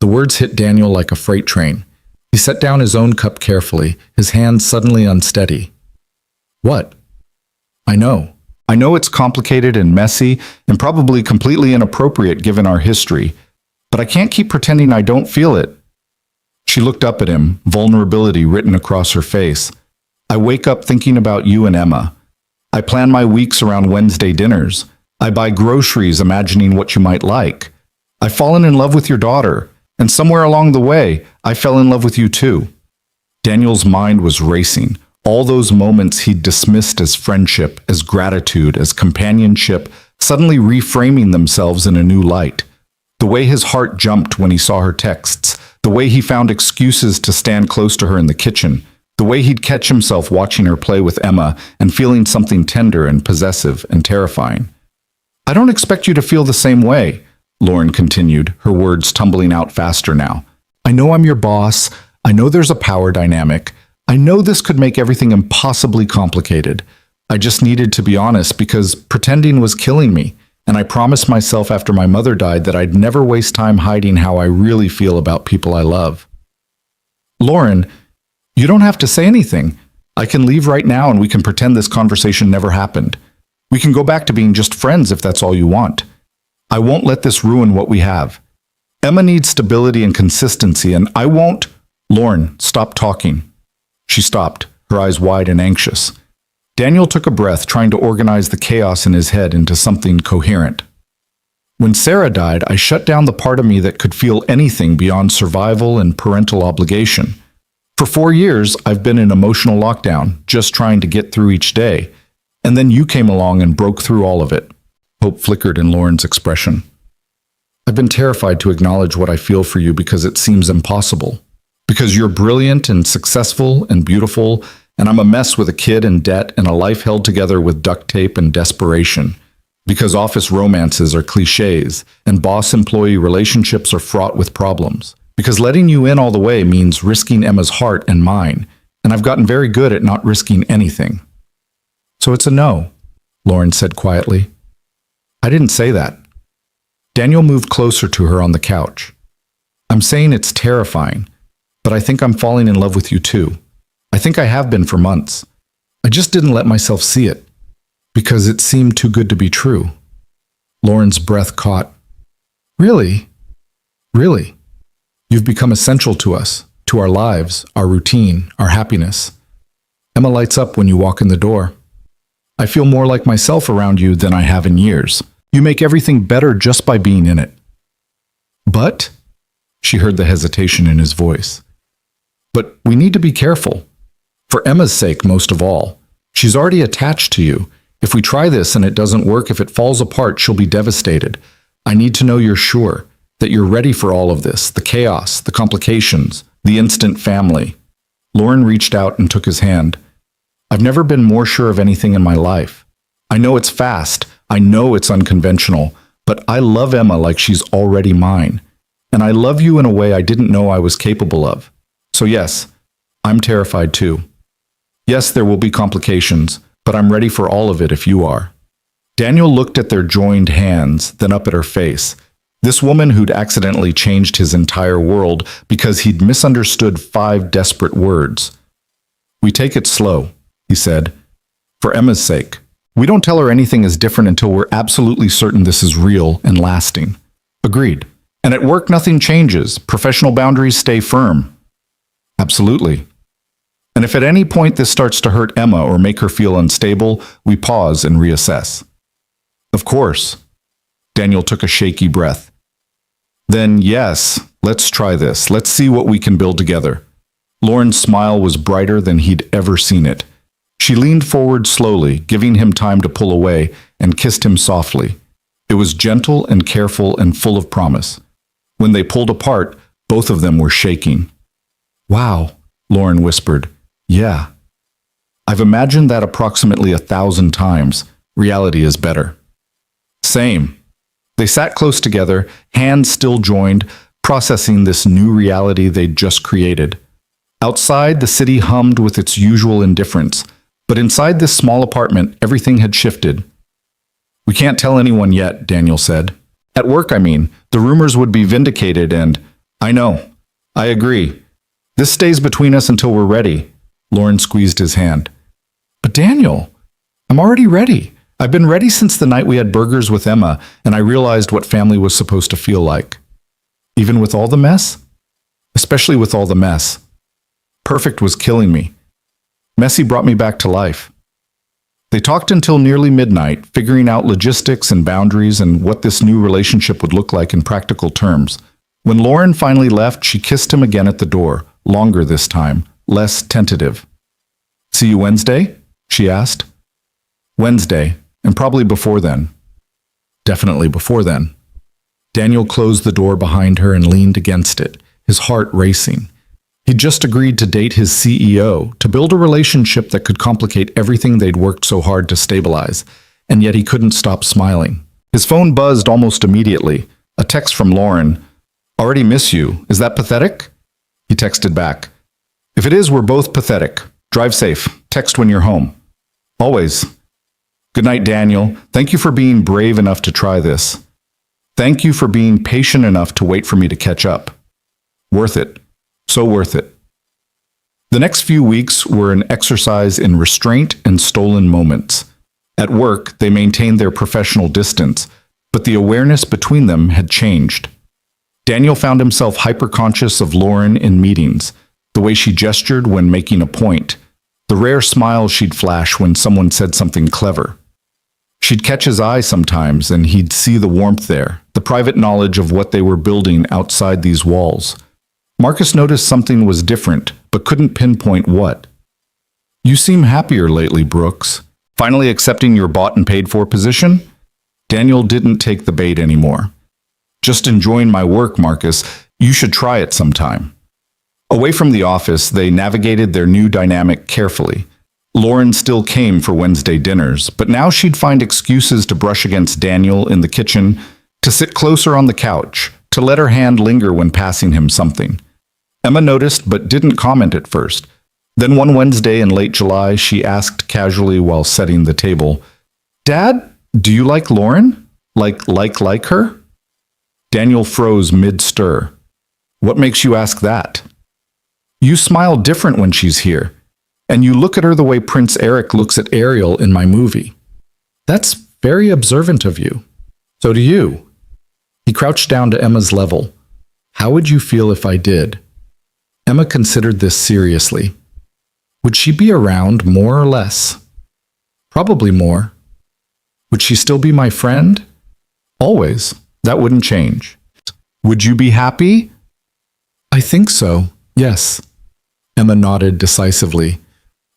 The words hit Daniel like a freight train. He set down his own cup carefully, his hands suddenly unsteady. What? I know. I know it's complicated and messy and probably completely inappropriate given our history, but I can't keep pretending I don't feel it. She looked up at him, vulnerability written across her face. I wake up thinking about you and Emma. I plan my weeks around Wednesday dinners. I buy groceries imagining what you might like. I've fallen in love with your daughter, and somewhere along the way, I fell in love with you too. Daniel's mind was racing. All those moments he'd dismissed as friendship, as gratitude, as companionship, suddenly reframing themselves in a new light. The way his heart jumped when he saw her texts, the way he found excuses to stand close to her in the kitchen, the way he'd catch himself watching her play with Emma and feeling something tender and possessive and terrifying. I don't expect you to feel the same way, Lauren continued, her words tumbling out faster now. I know I'm your boss. I know there's a power dynamic. I know this could make everything impossibly complicated. I just needed to be honest because pretending was killing me, and I promised myself after my mother died that I'd never waste time hiding how I really feel about people I love. Lauren, you don't have to say anything. I can leave right now and we can pretend this conversation never happened. We can go back to being just friends if that's all you want. I won't let this ruin what we have. Emma needs stability and consistency, and I won't— Lauren, stop talking. She stopped, her eyes wide and anxious. Daniel took a breath, trying to organize the chaos in his head into something coherent. When Sarah died, I shut down the part of me that could feel anything beyond survival and parental obligation. For 4 years, I've been in emotional lockdown, just trying to get through each day. And then you came along and broke through all of it. Hope flickered in Lauren's expression. I've been terrified to acknowledge what I feel for you because it seems impossible. Because you're brilliant and successful and beautiful, and I'm a mess with a kid and debt and a life held together with duct tape and desperation. Because office romances are cliches, and boss-employee relationships are fraught with problems. Because letting you in all the way means risking Emma's heart and mine, and I've gotten very good at not risking anything. So it's a no, Lauren said quietly. I didn't say that. Daniel moved closer to her on the couch. I'm saying it's terrifying, but I think I'm falling in love with you too. I think I have been for months. I just didn't let myself see it, because it seemed too good to be true. Lauren's breath caught. Really? Really? You've become essential to us, to our lives, our routine, our happiness. Emma lights up when you walk in the door. I feel more like myself around you than I have in years. You make everything better just by being in it. But, she heard the hesitation in his voice. But we need to be careful. For Emma's sake, most of all. She's already attached to you. If we try this and it doesn't work, if it falls apart, she'll be devastated. I need to know you're sure, that you're ready for all of this, the chaos, the complications, the instant family. Lauren reached out and took his hand. I've never been more sure of anything in my life. I know it's fast. I know it's unconventional. But I love Emma like she's already mine. And I love you in a way I didn't know I was capable of. So yes, I'm terrified too. Yes, there will be complications, but I'm ready for all of it if you are. Daniel looked at their joined hands, then up at her face. This woman who'd accidentally changed his entire world because he'd misunderstood 5 desperate words. We take it slow, he said. For Emma's sake. We don't tell her anything is different until we're absolutely certain this is real and lasting. Agreed. And at work, nothing changes. Professional boundaries stay firm. Absolutely. And if at any point this starts to hurt Emma or make her feel unstable, we pause and reassess. Of course. Daniel took a shaky breath. Then yes, Let's try this. Let's see what we can build together. Lauren's smile was brighter than he'd ever seen it. She leaned forward slowly, giving him time to pull away, and kissed him softly. It was gentle and careful and full of promise. When they pulled apart, both of them were shaking. "Wow," Lauren whispered. "Yeah. I've imagined that approximately 1,000 times. Reality is better." "Same." They sat close together, hands still joined, processing this new reality they'd just created. Outside, the city hummed with its usual indifference, but inside this small apartment, everything had shifted. "We can't tell anyone yet," Daniel said. "At work, I mean. The rumors would be vindicated and—" "I know. I agree. This stays between us until we're ready." Lauren squeezed his hand. "But Daniel, I'm already ready. I've been ready since the night we had burgers with Emma, and I realized what family was supposed to feel like. Even with all the mess? Especially with all the mess. Perfect was killing me. Messy brought me back to life." They talked until nearly midnight, figuring out logistics and boundaries and what this new relationship would look like in practical terms. When Lauren finally left, she kissed him again at the door, longer this time, less tentative. "See you Wednesday?" she asked. "Wednesday, and probably before then." "Definitely before then." Daniel closed the door behind her and leaned against it, his heart racing. He'd just agreed to date his CEO, to build a relationship that could complicate everything they'd worked so hard to stabilize, and yet he couldn't stop smiling. His phone buzzed almost immediately. A text from Lauren. "Already miss you. Is that pathetic?" He texted back. "If it is, we're both pathetic. Drive safe. Text when you're home." "Always." "Good night, Daniel. Thank you for being brave enough to try this. Thank you for being patient enough to wait for me to catch up. Worth it. So worth it." The next few weeks were an exercise in restraint and stolen moments. At work, they maintained their professional distance, but the awareness between them had changed. Daniel found himself hyper-conscious of Lauren in meetings, the way she gestured when making a point, the rare smile she'd flash when someone said something clever. She'd catch his eye sometimes, and he'd see the warmth there, the private knowledge of what they were building outside these walls. Marcus noticed something was different, but couldn't pinpoint what. "You seem happier lately, Brooks. Finally accepting your bought and paid for position?" Daniel didn't take the bait anymore. "Just enjoying my work, Marcus. You should try it sometime." Away from the office, they navigated their new dynamic carefully. Lauren still came for Wednesday dinners, but now she'd find excuses to brush against Daniel in the kitchen, to sit closer on the couch, to let her hand linger when passing him something. Emma noticed but didn't comment at first. Then one Wednesday in late July, she asked casually while setting the table, "Dad, do you like Lauren? Like her?" Daniel froze mid-stir. "What makes you ask that?" "You smile different when she's here, and you look at her the way Prince Eric looks at Ariel in my movie. That's very observant of you. So do you." He crouched down to Emma's level. "How would you feel if I did?" Emma considered this seriously. Would she be around more or less? Probably more. Would she still be my friend? Always. That wouldn't change. Would you be happy? I think so, yes. Emma nodded decisively.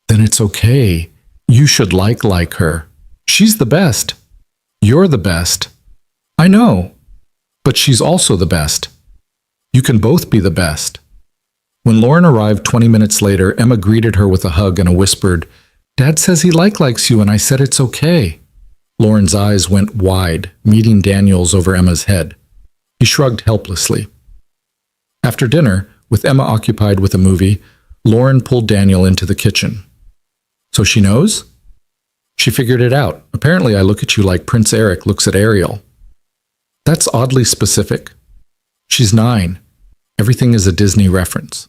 Then it's okay. You should like her. She's the best. You're the best. I know. But she's also the best. You can both be the best. When Lauren arrived 20 minutes later, Emma greeted her with a hug and a whispered, Dad says he likes you and I said it's okay. Lauren's eyes went wide, meeting Daniel's over Emma's head. He shrugged helplessly. After dinner, with Emma occupied with a movie, Lauren pulled Daniel into the kitchen. So she knows? She figured it out. Apparently I look at you like Prince Eric looks at Ariel. That's oddly specific. She's 9. Everything is a Disney reference.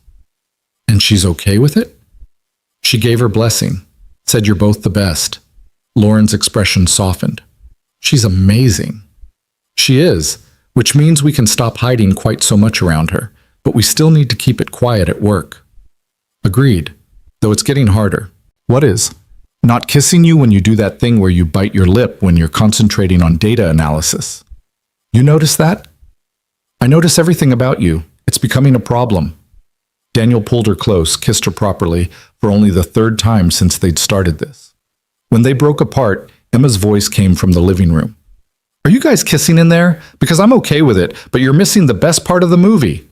And she's okay with it? She gave her blessing, said you're both the best. Lauren's expression softened. She's amazing. She is, which means we can stop hiding quite so much around her, but we still need to keep it quiet at work. Agreed, though it's getting harder. What is? Not kissing you when you do that thing where you bite your lip when you're concentrating on data analysis. You notice that? I notice everything about you, It's becoming a problem. Daniel pulled her close, kissed her properly, for only the third time since they'd started this. When they broke apart, Emma's voice came from the living room. Are you guys kissing in there? Because I'm okay with it, but you're missing the best part of the movie.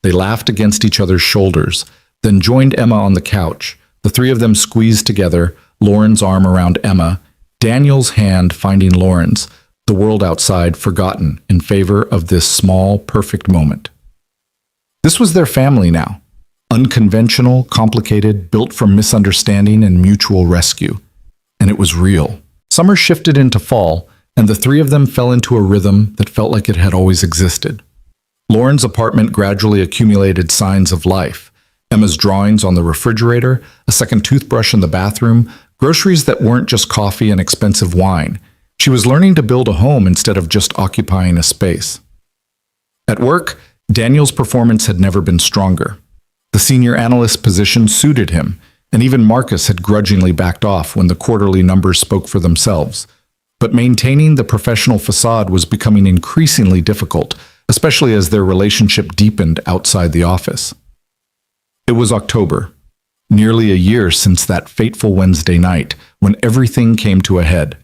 They laughed against each other's shoulders, then joined Emma on the couch. The three of them squeezed together, Lauren's arm around Emma, Daniel's hand finding Lauren's, the world outside forgotten in favor of this small, perfect moment. This was their family now. Unconventional, complicated, built from misunderstanding and mutual rescue. And it was real. Summer shifted into fall, and the three of them fell into a rhythm that felt like it had always existed. Lauren's apartment gradually accumulated signs of life. Emma's drawings on the refrigerator, a second toothbrush in the bathroom, groceries that weren't just coffee and expensive wine. She was learning to build a home instead of just occupying a space. At work, Daniel's performance had never been stronger. The senior analyst position suited him, and even Marcus had grudgingly backed off when the quarterly numbers spoke for themselves. But maintaining the professional facade was becoming increasingly difficult, especially as their relationship deepened outside the office. It was October, nearly a year since that fateful Wednesday night when everything came to a head.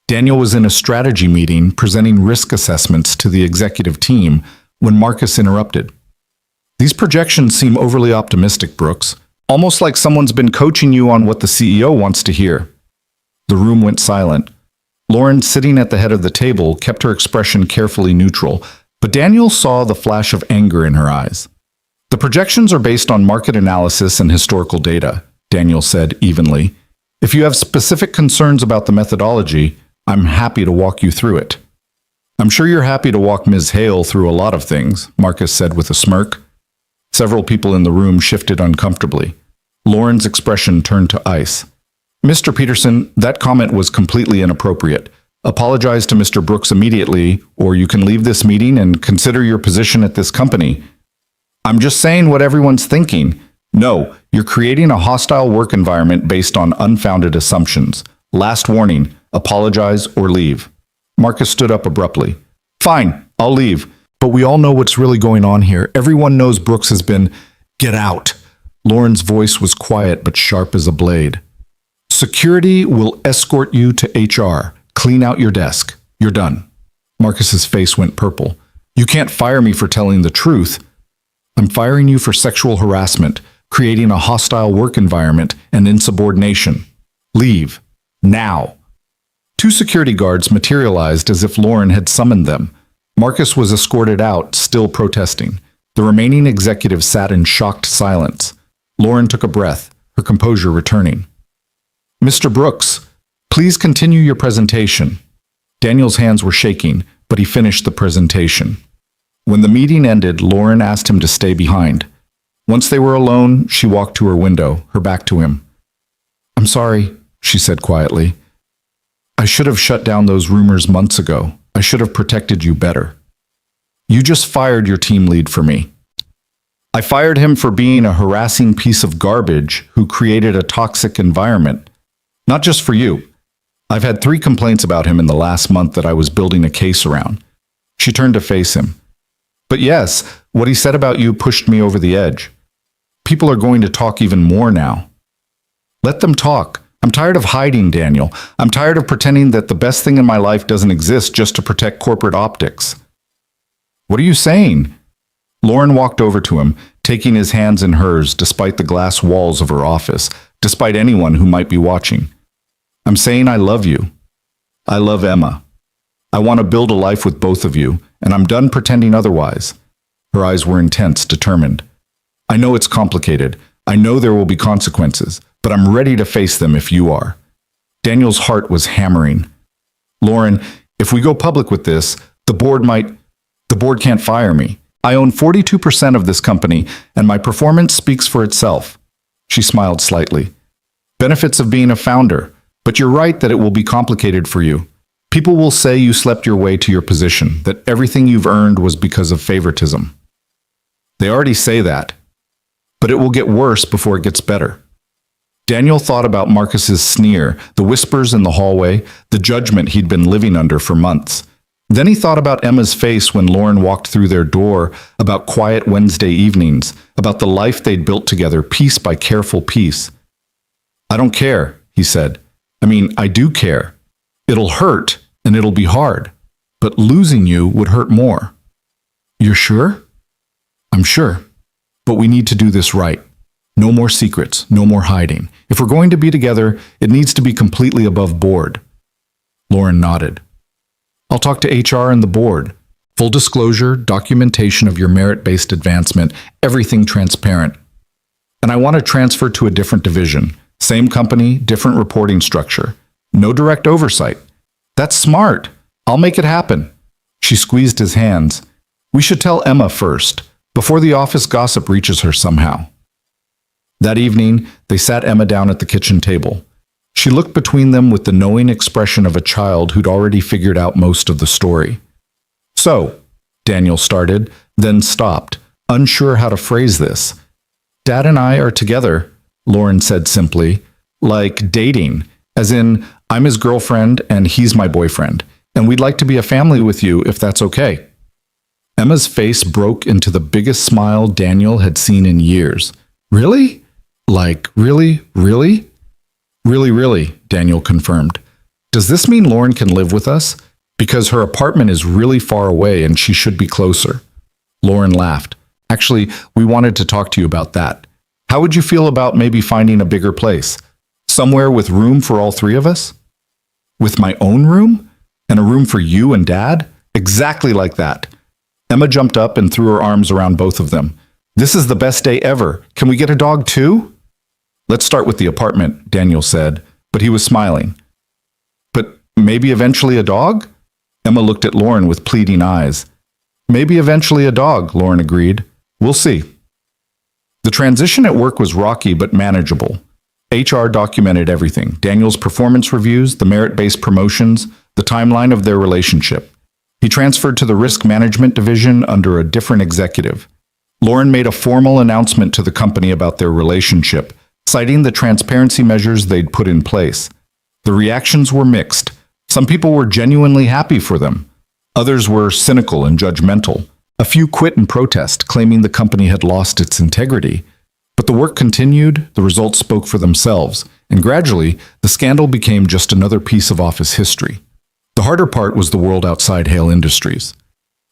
Daniel was in a strategy meeting presenting risk assessments to the executive team when Marcus interrupted. These projections seem overly optimistic, Brooks. Almost like someone's been coaching you on what the CEO wants to hear. The room went silent. Lauren, sitting at the head of the table, kept her expression carefully neutral, but Daniel saw the flash of anger in her eyes. The projections are based on market analysis and historical data, Daniel said evenly. If you have specific concerns about the methodology, I'm happy to walk you through it. I'm sure you're happy to walk Ms. Hale through a lot of things, Marcus said with a smirk. Several people in the room shifted uncomfortably. Lauren's expression turned to ice. Mr. Peterson, that comment was completely inappropriate. Apologize to Mr. Brooks immediately, or you can leave this meeting and consider your position at this company. I'm just saying what everyone's thinking. No, you're creating a hostile work environment based on unfounded assumptions. Last warning, apologize or leave. Marcus stood up abruptly. Fine, I'll leave. But we all know what's really going on here. Everyone knows Brooks has been... Get out. Lauren's voice was quiet but sharp as a blade. Security will escort you to HR. Clean out your desk. You're done. Marcus's face went purple. You can't fire me for telling the truth. I'm firing you for sexual harassment, creating a hostile work environment, and insubordination. Leave. Now. Two security guards materialized as if Lauren had summoned them. Marcus was escorted out, still protesting. The remaining executives sat in shocked silence. Lauren took a breath, her composure returning. Mr. Brooks, please continue your presentation. Daniel's hands were shaking, but he finished the presentation. When the meeting ended, Lauren asked him to stay behind. Once they were alone, she walked to her window, her back to him. I'm sorry, she said quietly. I should have shut down those rumors months ago. I should have protected you better. You just fired your team lead for me. I fired him for being a harassing piece of garbage who created a toxic environment. Not just for you. I've had 3 complaints about him in the last month that I was building a case around. She turned to face him. But yes, what he said about you pushed me over the edge. People are going to talk even more now. Let them talk. I'm tired of hiding, Daniel. I'm tired of pretending that the best thing in my life doesn't exist just to protect corporate optics. What are you saying? Lauren walked over to him, taking his hands in hers despite the glass walls of her office, despite anyone who might be watching. I'm saying I love you. I love Emma. I want to build a life with both of you, and I'm done pretending otherwise. Her eyes were intense, determined. I know it's complicated. I know there will be consequences, but I'm ready to face them if you are. Daniel's heart was hammering. Lauren, if we go public with this, the board can't fire me. I own 42% of this company, and my performance speaks for itself. She smiled slightly. Benefits of being a founder, but you're right that it will be complicated for you. People will say you slept your way to your position, that everything you've earned was because of favoritism. They already say that, but it will get worse before it gets better. Daniel thought about Marcus's sneer, the whispers in the hallway, the judgment he'd been living under for months. Then he thought about Emma's face when Lauren walked through their door, about quiet Wednesday evenings, about the life they'd built together, piece by careful piece. "I don't care," he said. "I do care. It'll hurt, and it'll be hard. But losing you would hurt more." "You're sure?" "I'm sure. But we need to do this right. No more secrets, no more hiding. If we're going to be together, it needs to be completely above board." Lauren nodded. "I'll talk to HR and the board. Full disclosure, documentation of your merit-based advancement, everything transparent. And I want to transfer to a different division. Same company, different reporting structure. No direct oversight." "That's smart. I'll make it happen." She squeezed his hands. "We should tell Emma first, before the office gossip reaches her somehow." That evening, they sat Emma down at the kitchen table. She looked between them with the knowing expression of a child who'd already figured out most of the story. "So," Daniel started, then stopped, unsure how to phrase this. "Dad and I are together," Lauren said simply, "like dating, as in I'm his girlfriend and he's my boyfriend, and we'd like to be a family with you if that's okay." Emma's face broke into the biggest smile Daniel had seen in years. "Really? Like, really? Really?" "Really, really," Daniel confirmed. "Does this mean Lauren can live with us? Because her apartment is really far away and she should be closer." Lauren laughed. "Actually, we wanted to talk to you about that. How would you feel about maybe finding a bigger place? Somewhere with room for all three of us?" "With my own room? And a room for you and Dad?" "Exactly like that." Emma jumped up and threw her arms around both of them. "This is the best day ever. Can we get a dog too?" "Let's start with the apartment," Daniel said, but he was smiling. "But maybe eventually a dog?" Emma looked at Lauren with pleading eyes. "Maybe eventually a dog," Lauren agreed. "We'll see." The transition at work was rocky but manageable. HR documented everything: Daniel's performance reviews, the merit-based promotions, the timeline of their relationship. He transferred to the risk management division under a different executive. Lauren made a formal announcement to the company about their relationship, citing the transparency measures they'd put in place. The reactions were mixed. Some people were genuinely happy for them. Others were cynical and judgmental. A few quit in protest, claiming the company had lost its integrity. But the work continued, the results spoke for themselves, and gradually, the scandal became just another piece of office history. The harder part was the world outside Hale Industries.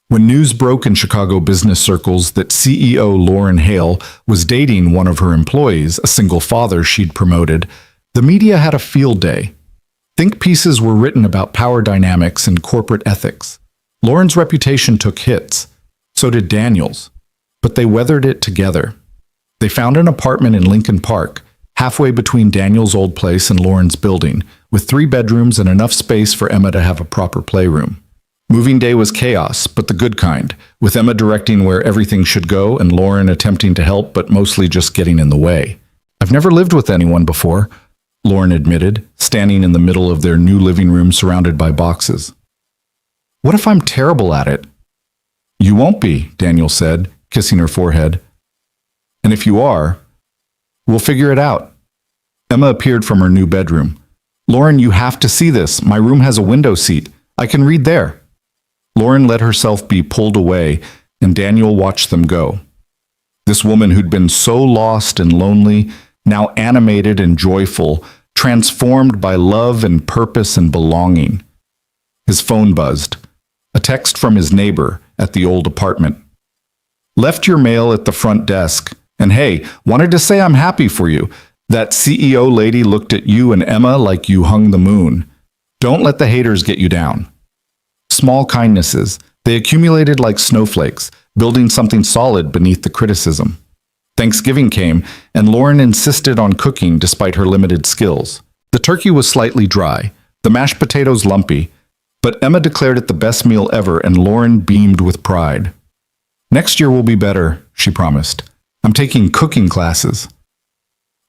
When news broke in Chicago business circles that CEO Lauren Hale was dating one of her employees, a single father she'd promoted, the media had a field day. Think pieces were written about power dynamics and corporate ethics. Lauren's reputation took hits. So did Daniel's. But they weathered it together. They found an apartment in Lincoln Park, halfway between Daniel's old place and Lauren's building, with 3 bedrooms and enough space for Emma to have a proper playroom. Moving day was chaos, but the good kind, with Emma directing where everything should go and Lauren attempting to help but mostly just getting in the way. "I've never lived with anyone before," Lauren admitted, standing in the middle of their new living room surrounded by boxes. "What if I'm terrible at it?" "You won't be," Daniel said, kissing her forehead. "And if you are, we'll figure it out." Emma appeared from her new bedroom. "Lauren, you have to see this. My room has a window seat. I can read there." Lauren let herself be pulled away, and Daniel watched them go. This woman who'd been so lost and lonely, now animated and joyful, transformed by love and purpose and belonging. His phone buzzed. A text from his neighbor at the old apartment. "Left your mail at the front desk. And hey, wanted to say I'm happy for you. That CEO lady looked at you and Emma like you hung the moon. Don't let the haters get you down." Small kindnesses, they accumulated like snowflakes, building something solid beneath the criticism. Thanksgiving came, and Lauren insisted on cooking despite her limited skills. The turkey was slightly dry, the mashed potatoes lumpy, but Emma declared it the best meal ever, and Lauren beamed with pride. "Next year will be better," she promised. "I'm taking cooking classes."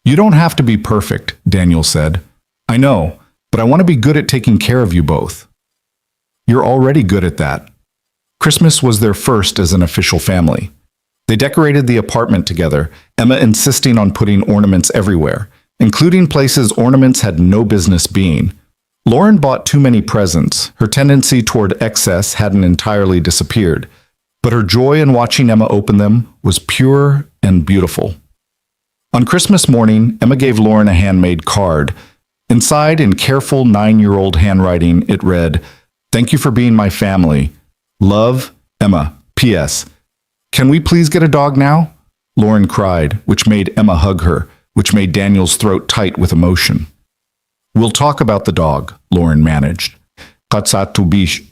"You don't have to be perfect," Daniel said. "I know, but I want to be good at taking care of you both." "You're already good at that." Christmas was their first as an official family. They decorated the apartment together, Emma insisting on putting ornaments everywhere, including places ornaments had no business being. Lauren bought too many presents. Her tendency toward excess hadn't entirely disappeared, but her joy in watching Emma open them was pure and beautiful. On Christmas morning, Emma gave Lauren a handmade card. Inside, in careful 9-year-old handwriting, it read, "Thank you for being my family. Love, Emma. P.S. Can we please get a dog now?" Lauren cried, which made Emma hug her, which made Daniel's throat tight with emotion. "We'll talk about the dog," Lauren managed. "Katsatubish."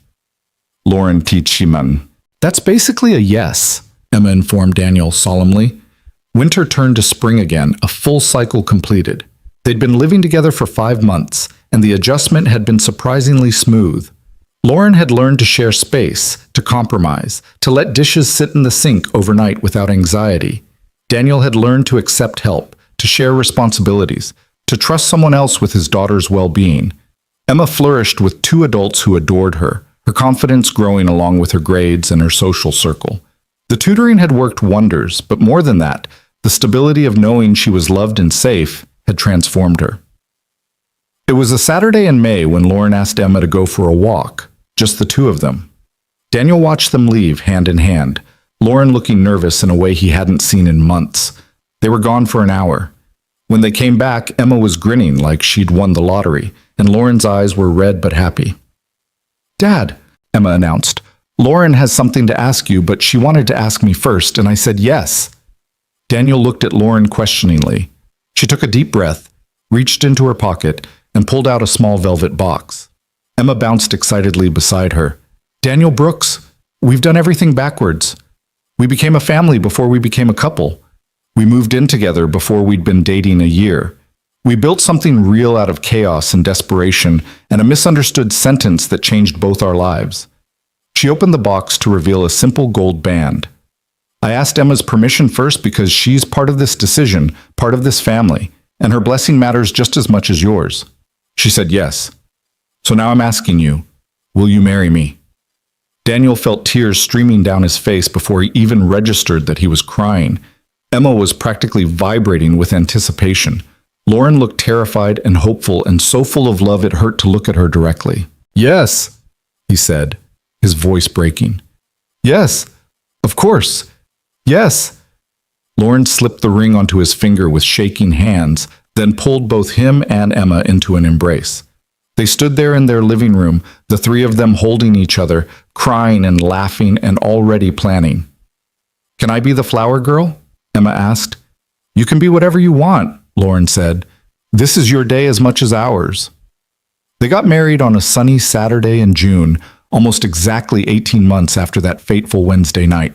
Lauren Tichiman. "That's basically a yes," Emma informed Daniel solemnly. Winter turned to spring again, a full cycle completed. They'd been living together for 5 months, and the adjustment had been surprisingly smooth. Lauren had learned to share space, to compromise, to let dishes sit in the sink overnight without anxiety. Daniel had learned to accept help, to share responsibilities, to trust someone else with his daughter's well-being. Emma flourished with 2 adults who adored her, her confidence growing along with her grades and her social circle. The tutoring had worked wonders, but more than that, the stability of knowing she was loved and safe had transformed her. It was a Saturday in May when Lauren asked Emma to go for a walk, just the 2 of them. Daniel watched them leave hand in hand, Lauren looking nervous in a way he hadn't seen in months. They were gone for an hour. When they came back, Emma was grinning like she'd won the lottery, and Lauren's eyes were red but happy. "Dad," Emma announced, "Lauren has something to ask you, but she wanted to ask me first, and I said yes." Daniel looked at Lauren questioningly. She took a deep breath, reached into her pocket, and pulled out a small velvet box. Emma bounced excitedly beside her. "Daniel Brooks, we've done everything backwards. We became a family before we became a couple. We moved in together before we'd been dating a year. We built something real out of chaos and desperation and a misunderstood sentence that changed both our lives." She opened the box to reveal a simple gold band. "I asked Emma's permission first because she's part of this decision, part of this family, and her blessing matters just as much as yours." She said yes. "So now I'm asking you, will you marry me?" Daniel felt tears streaming down his face before he even registered that he was crying. Emma was practically vibrating with anticipation. Lauren looked terrified and hopeful and so full of love it hurt to look at her directly. "Yes," he said, his voice breaking. "Yes, of course. Yes." Lauren slipped the ring onto his finger with shaking hands, then pulled both him and Emma into an embrace. They stood there in their living room, the 3 of them holding each other, crying and laughing and already planning. "Can I be the flower girl?" Emma asked. "You can be whatever you want," Lauren said. "This is your day as much as ours." They got married on a sunny Saturday in June, almost exactly 18 months after that fateful Wednesday night.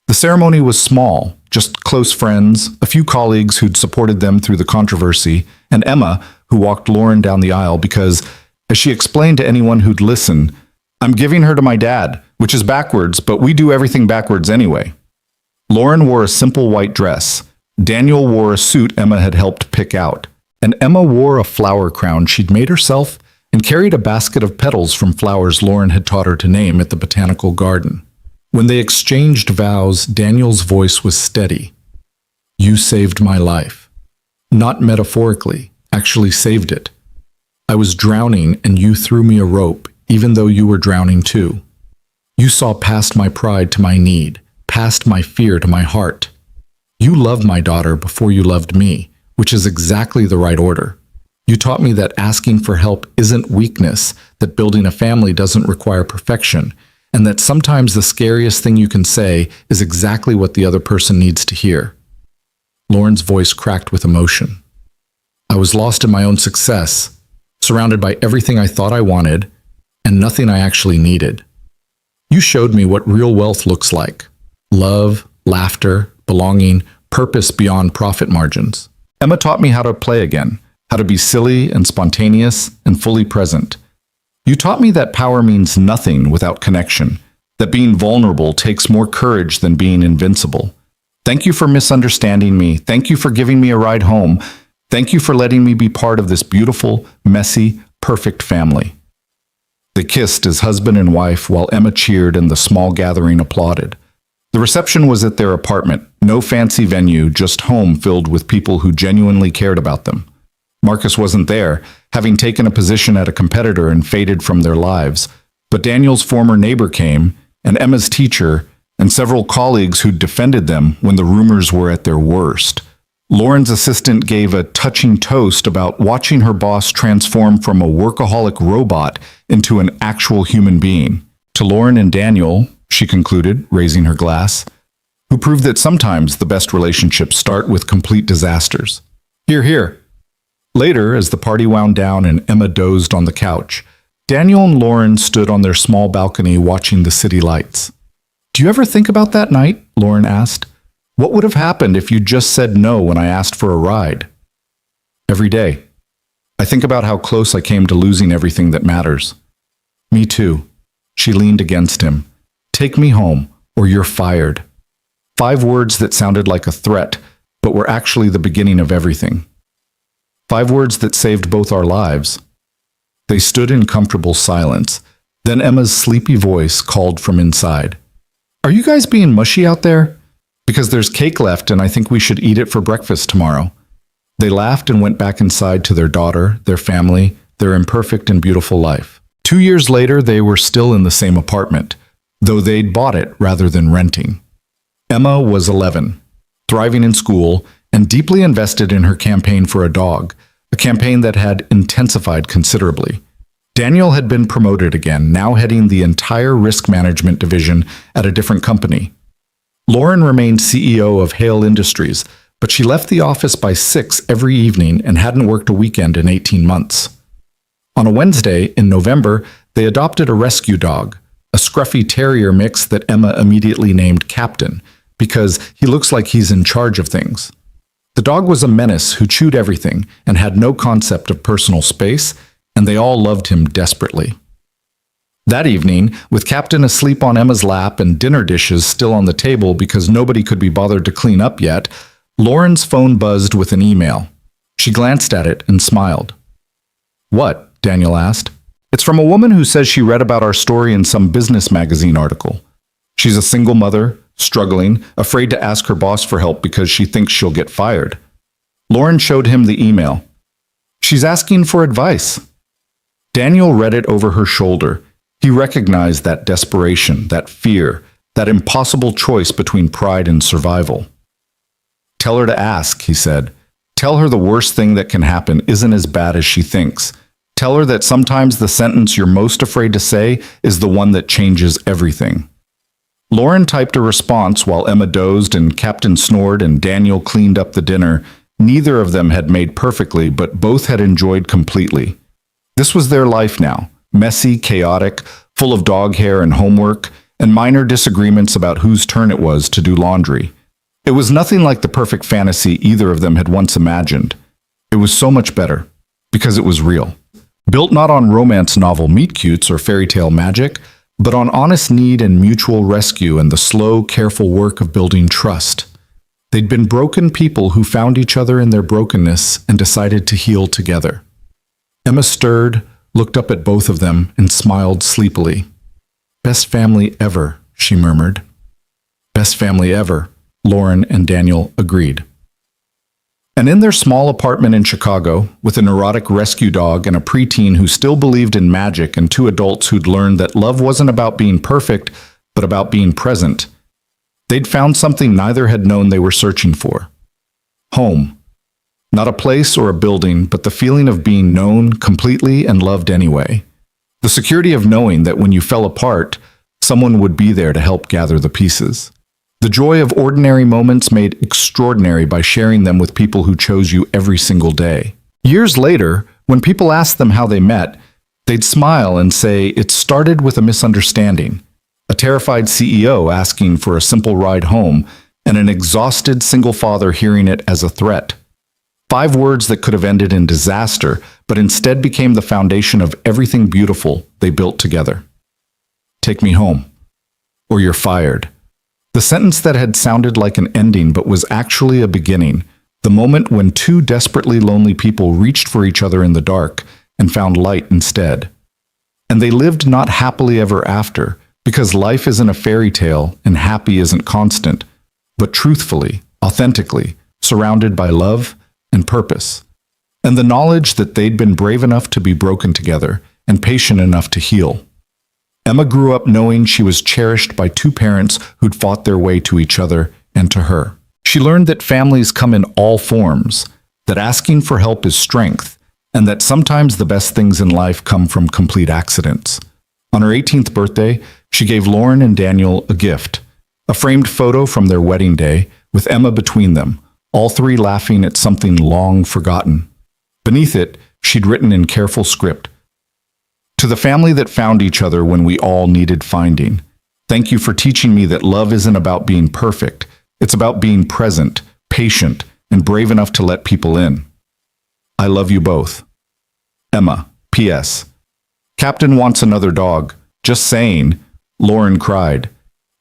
The ceremony was small, just close friends, a few colleagues who'd supported them through the controversy, and Emma, who walked Lauren down the aisle because, as she explained to anyone who'd listen, "I'm giving her to my dad, which is backwards, but we do everything backwards anyway." Lauren wore a simple white dress. Daniel wore a suit Emma had helped pick out, and Emma wore a flower crown she'd made herself and carried a basket of petals from flowers Lauren had taught her to name at the botanical garden. When they exchanged vows, Daniel's voice was steady. "You saved my life. Not metaphorically, actually saved it. I was drowning and you threw me a rope, even though you were drowning too. You saw past my pride to my need, past my fear to my heart. You loved my daughter before you loved me, which is exactly the right order. You taught me that asking for help isn't weakness, that building a family doesn't require perfection, and that sometimes the scariest thing you can say is exactly what the other person needs to hear." Lauren's voice cracked with emotion. "I was lost in my own success, surrounded by everything I thought I wanted, and nothing I actually needed. You showed me what real wealth looks like. Love, laughter, belonging, purpose beyond profit margins. Emma taught me how to play again, how to be silly and spontaneous and fully present. You taught me that power means nothing without connection, that being vulnerable takes more courage than being invincible. Thank you for misunderstanding me. Thank you for giving me a ride home. Thank you for letting me be part of this beautiful, messy, perfect family." They kissed as husband and wife while Emma cheered and the small gathering applauded. The reception was at their apartment, no fancy venue, just home filled with people who genuinely cared about them. Marcus wasn't there, having taken a position at a competitor and faded from their lives. But Daniel's former neighbor came, and Emma's teacher, and several colleagues who'd defended them when the rumors were at their worst. Lauren's assistant gave a touching toast about watching her boss transform from a workaholic robot into an actual human being. To Lauren and Daniel, she concluded, raising her glass, who proved that sometimes the best relationships start with complete disasters. Hear, hear. Later, as the party wound down and Emma dozed on the couch, Daniel and Lauren stood on their small balcony watching the city lights. "Do you ever think about that night?" Lauren asked. "What would have happened if you just said no when I asked for a ride?" "Every day. I think about how close I came to losing everything that matters." "Me too." She leaned against him. "Take me home, or you're fired." 5 words that sounded like a threat, but were actually the beginning of everything. 5 words that saved both our lives. They stood in comfortable silence. Then Emma's sleepy voice called from inside. "Are you guys being mushy out there? Because there's cake left and I think we should eat it for breakfast tomorrow." They laughed and went back inside to their daughter, their family, their imperfect and beautiful life. 2 years later, they were still in the same apartment, though they'd bought it rather than renting. Emma was 11, thriving in school, and deeply invested in her campaign for a dog, a campaign that had intensified considerably. Daniel had been promoted again, now heading the entire risk management division at a different company. Lauren remained CEO of Hale Industries, but she left the office by 6 every evening and hadn't worked a weekend in 18 months. On a Wednesday, in November, they adopted a rescue dog, a scruffy terrier mix that Emma immediately named Captain, because he looks like he's in charge of things. The dog was a menace who chewed everything and had no concept of personal space, and they all loved him desperately. That evening, with Captain asleep on Emma's lap and dinner dishes still on the table because nobody could be bothered to clean up yet, Lauren's phone buzzed with an email. She glanced at it and smiled. "What?" Daniel asked. "It's from a woman who says she read about our story in some business magazine article. She's a single mother, struggling, afraid to ask her boss for help because she thinks she'll get fired." Lauren showed him the email. "She's asking for advice." Daniel read it over her shoulder. He recognized that desperation, that fear, that impossible choice between pride and survival. "Tell her to ask," he said. "Tell her the worst thing that can happen isn't as bad as she thinks. Tell her that sometimes the sentence you're most afraid to say is the one that changes everything." Lauren typed a response while Emma dozed and Captain snored and Daniel cleaned up the dinner. Neither of them had made perfectly, but both had enjoyed completely. This was their life now, messy, chaotic, full of dog hair and homework, and minor disagreements about whose turn it was to do laundry. It was nothing like the perfect fantasy either of them had once imagined. It was so much better, because it was real. Built not on romance novel meet-cutes or fairy tale magic, but on honest need and mutual rescue and the slow, careful work of building trust. They'd been broken people who found each other in their brokenness and decided to heal together. Emma stirred, looked up at both of them, and smiled sleepily. "Best family ever," she murmured. "Best family ever," Lauren and Daniel agreed. And in their small apartment in Chicago, with a neurotic rescue dog and a preteen who still believed in magic and 2 adults who'd learned that love wasn't about being perfect, but about being present, they'd found something neither had known they were searching for. Home. Not a place or a building, but the feeling of being known completely and loved anyway. The security of knowing that when you fell apart, someone would be there to help gather the pieces. The joy of ordinary moments made extraordinary by sharing them with people who chose you every single day. Years later, when people asked them how they met, they'd smile and say it started with a misunderstanding, a terrified CEO asking for a simple ride home, and an exhausted single father hearing it as a threat. 5 words that could have ended in disaster, but instead became the foundation of everything beautiful they built together. "Take me home, or you're fired." The sentence that had sounded like an ending but was actually a beginning, the moment when 2 desperately lonely people reached for each other in the dark and found light instead. And they lived not happily ever after, because life isn't a fairy tale and happy isn't constant, but truthfully, authentically, surrounded by love and purpose. and the knowledge that they'd been brave enough to be broken together and patient enough to heal. Emma grew up knowing she was cherished by two parents who'd fought their way to each other and to her. She learned that families come in all forms, that asking for help is strength, and that sometimes the best things in life come from complete accidents. On her 18th birthday, she gave Lauren and Daniel a gift, a framed photo from their wedding day with Emma between them, all three laughing at something long forgotten. Beneath it, she'd written in careful script, "To the family that found each other when we all needed finding, thank you for teaching me that love isn't about being perfect. It's about being present, patient, and brave enough to let people in. I love you both. Emma, P.S. Captain wants another dog. Just saying." Lauren cried.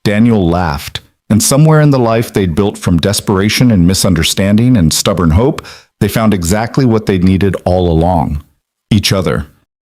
Daniel laughed, and somewhere in the life they'd built from desperation and misunderstanding and stubborn hope, they found exactly what they needed all along: each other.